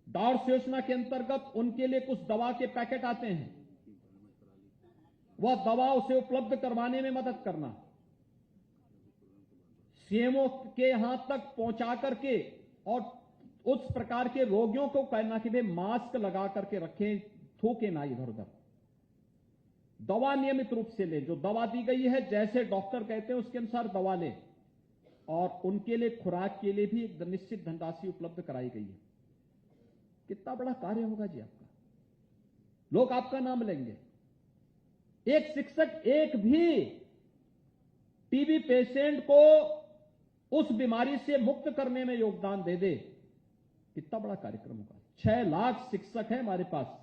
डॉट्स योजना के अंतर्गत उनके लिए कुछ दवा के पैकेट आते हैं, वह दवा उसे उपलब्ध करवाने में मदद करना, सीएमओ के यहां तक पहुंचा करके, और उस प्रकार के रोगियों को कहना कि वे मास्क लगा करके रखें, थूके ना इधर उधर। दवा नियमित रूप से लें, जो दवा दी गई है जैसे डॉक्टर कहते हैं उसके अनुसार दवा लें। और उनके लिए खुराक के लिए भी एक निश्चित धनराशि उपलब्ध कराई गई है। कितना बड़ा कार्य होगा जी आपका, लोग आपका नाम लेंगे। एक शिक्षक एक भी टीबी पेशेंट को उस बीमारी से मुक्त करने में योगदान दे दे, कितना बड़ा कार्यक्रम होगा। 6 लाख शिक्षक है हमारे पास।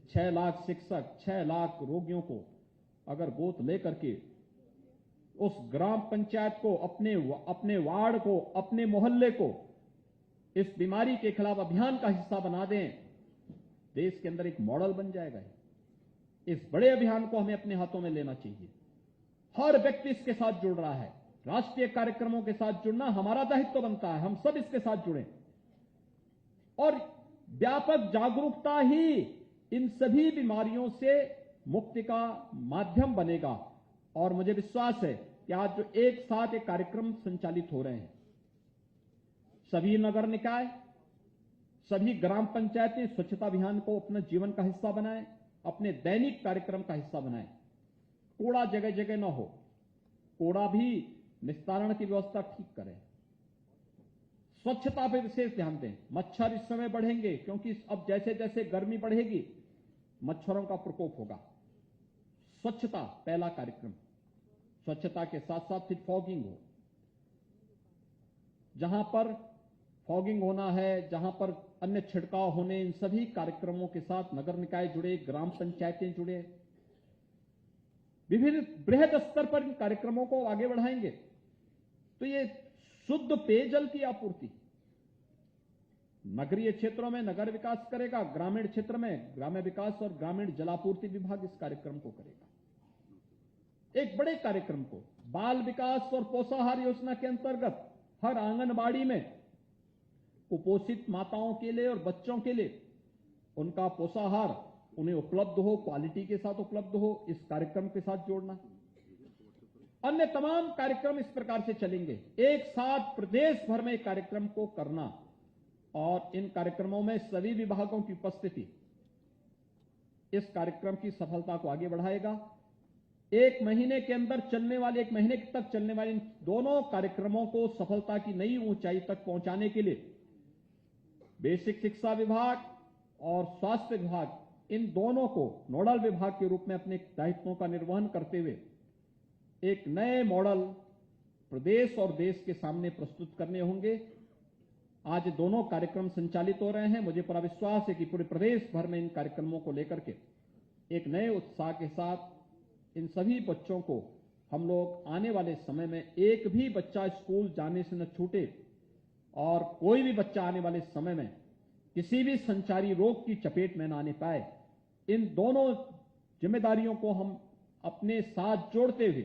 6 लाख शिक्षक 6 लाख रोगियों को अगर गोद लेकर के उस ग्राम पंचायत को, अपने वार्ड को, अपने मोहल्ले को इस बीमारी के खिलाफ अभियान का हिस्सा बना दें, देश के अंदर एक मॉडल बन जाएगा। इस बड़े अभियान को हमें अपने हाथों में लेना चाहिए। हर व्यक्ति इसके साथ जुड़ रहा है। राष्ट्रीय कार्यक्रमों के साथ जुड़ना हमारा दायित्व बनता है, हम सब इसके साथ जुड़ें। और व्यापक जागरूकता ही इन सभी बीमारियों से मुक्ति का माध्यम बनेगा। और मुझे विश्वास है कि आज जो एक साथ एक कार्यक्रम संचालित हो रहे हैं, सभी नगर निकाय, सभी ग्राम पंचायतें स्वच्छता अभियान को अपना जीवन का हिस्सा बनाएं, अपने दैनिक कार्यक्रम का हिस्सा बनाएं। कूड़ा जगह जगह न हो, कूड़ा भी निस्तारण की व्यवस्था ठीक करें। स्वच्छता पर विशेष ध्यान दें। मच्छर इस समय बढ़ेंगे क्योंकि अब जैसे जैसे गर्मी बढ़ेगी मच्छरों का प्रकोप होगा। स्वच्छता पहला कार्यक्रम। स्वच्छता के साथ साथ फिर फॉगिंग हो। जहां पर फॉगिंग होना है, जहां पर अन्य छिड़काव होने, इन सभी कार्यक्रमों के साथ नगर निकाय जुड़े, ग्राम पंचायतें जुड़े। विभिन्न बृहद स्तर पर इन कार्यक्रमों को आगे बढ़ाएंगे तो ये शुद्ध पेयजल की आपूर्ति नगरीय क्षेत्रों में नगर विकास करेगा, ग्रामीण क्षेत्र में ग्राम्य विकास और ग्रामीण जलापूर्ति विभाग इस कार्यक्रम को करेगा। एक बड़े कार्यक्रम को बाल विकास और पोषाहार योजना के अंतर्गत हर आंगनबाड़ी में कुपोषित माताओं के लिए और बच्चों के लिए उनका पोषाहार उन्हें उपलब्ध हो, क्वालिटी के साथ उपलब्ध हो, इस कार्यक्रम के साथ जोड़ना। अन्य तमाम कार्यक्रम इस प्रकार से चलेंगे, एक साथ प्रदेश भर में कार्यक्रम को करना और इन कार्यक्रमों में सभी विभागों की उपस्थिति इस कार्यक्रम की सफलता को आगे बढ़ाएगा। एक महीने के अंदर चलने वाले, एक महीने तक चलने वाले इन दोनों कार्यक्रमों को सफलता की नई ऊंचाई तक पहुंचाने के लिए बेसिक शिक्षा विभाग और स्वास्थ्य विभाग इन दोनों को नोडल विभाग के रूप में अपने दायित्वों का निर्वहन करते हुए एक नए मॉडल प्रदेश और देश के सामने प्रस्तुत करने होंगे। आज दोनों कार्यक्रम संचालित हो रहे हैं। मुझे पूरा विश्वास है कि पूरे प्रदेश भर में इन कार्यक्रमों को लेकर के एक नए उत्साह के साथ इन सभी बच्चों को हम लोग आने वाले समय में एक भी बच्चा स्कूल जाने से न छूटे और कोई भी बच्चा आने वाले समय में किसी भी संचारी रोग की चपेट में न आने पाए। इन दोनों जिम्मेदारियों को हम अपने साथ जोड़ते हुए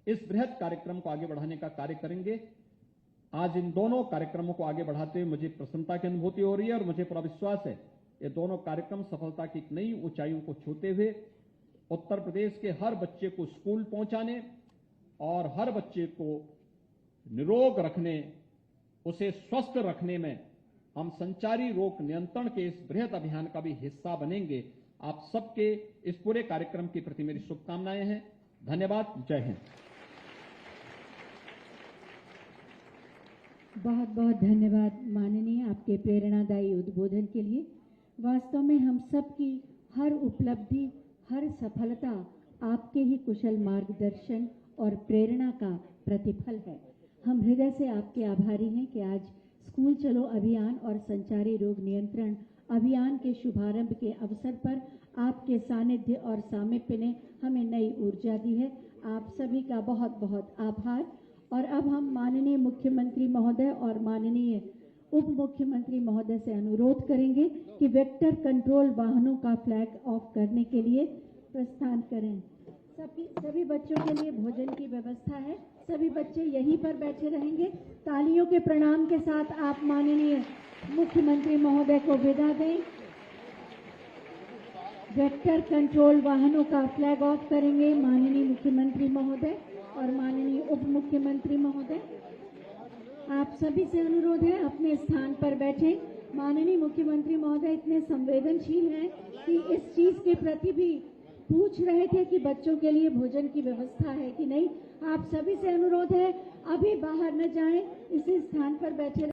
इस बृहद कार्यक्रम को आगे बढ़ाने का कार्य करेंगे। आज इन दोनों कार्यक्रमों को आगे बढ़ाते हुए मुझे प्रसन्नता की अनुभूति हो रही है और मुझे पूरा विश्वास है ये दोनों कार्यक्रम सफलता की एक नई ऊंचाइयों को छूते हुए उत्तर प्रदेश के हर बच्चे को स्कूल पहुंचाने और हर बच्चे को निरोग रखने, उसे स्वस्थ रखने में हम संचारी रोग नियंत्रण के इस बृहद अभियान का भी हिस्सा बनेंगे। आप सबके इस पूरे कार्यक्रम के प्रति मेरी शुभकामनाएं हैं। धन्यवाद। जय हिंद। बहुत बहुत धन्यवाद माननीय, आपके प्रेरणादायी उद्बोधन के लिए। वास्तव में हम सबकी हर उपलब्धि, हर सफलता आपके ही कुशल मार्गदर्शन और प्रेरणा का प्रतिफल है। हम हृदय से आपके आभारी हैं कि आज स्कूल चलो अभियान और संचारी रोग नियंत्रण अभियान के शुभारंभ के अवसर पर आपके सानिध्य और सामीप्य ने हमें नई ऊर्जा दी है। आप सभी का बहुत बहुत आभार। और अब हम माननीय मुख्यमंत्री महोदय और माननीय उप मुख्यमंत्री महोदय से अनुरोध करेंगे कि वेक्टर कंट्रोल वाहनों का फ्लैग ऑफ करने के लिए प्रस्थान करें। सभी बच्चों के लिए भोजन की व्यवस्था है। सभी बच्चे यहीं पर बैठे रहेंगे। तालियों के प्रणाम के साथ आप माननीय मुख्यमंत्री महोदय को विदा दें। वेक्टर कंट्रोल वाहनों का फ्लैग ऑफ करेंगे माननीय मुख्यमंत्री महोदय और माननीय उप मुख्यमंत्री महोदय। आप सभी से अनुरोध है अपने स्थान पर बैठें। माननीय मुख्यमंत्री महोदय इतने संवेदनशील हैं कि इस चीज के प्रति भी पूछ रहे थे कि बच्चों के लिए भोजन की व्यवस्था है कि नहीं। आप सभी से अनुरोध है अभी बाहर न जाएं, इसी स्थान पर बैठे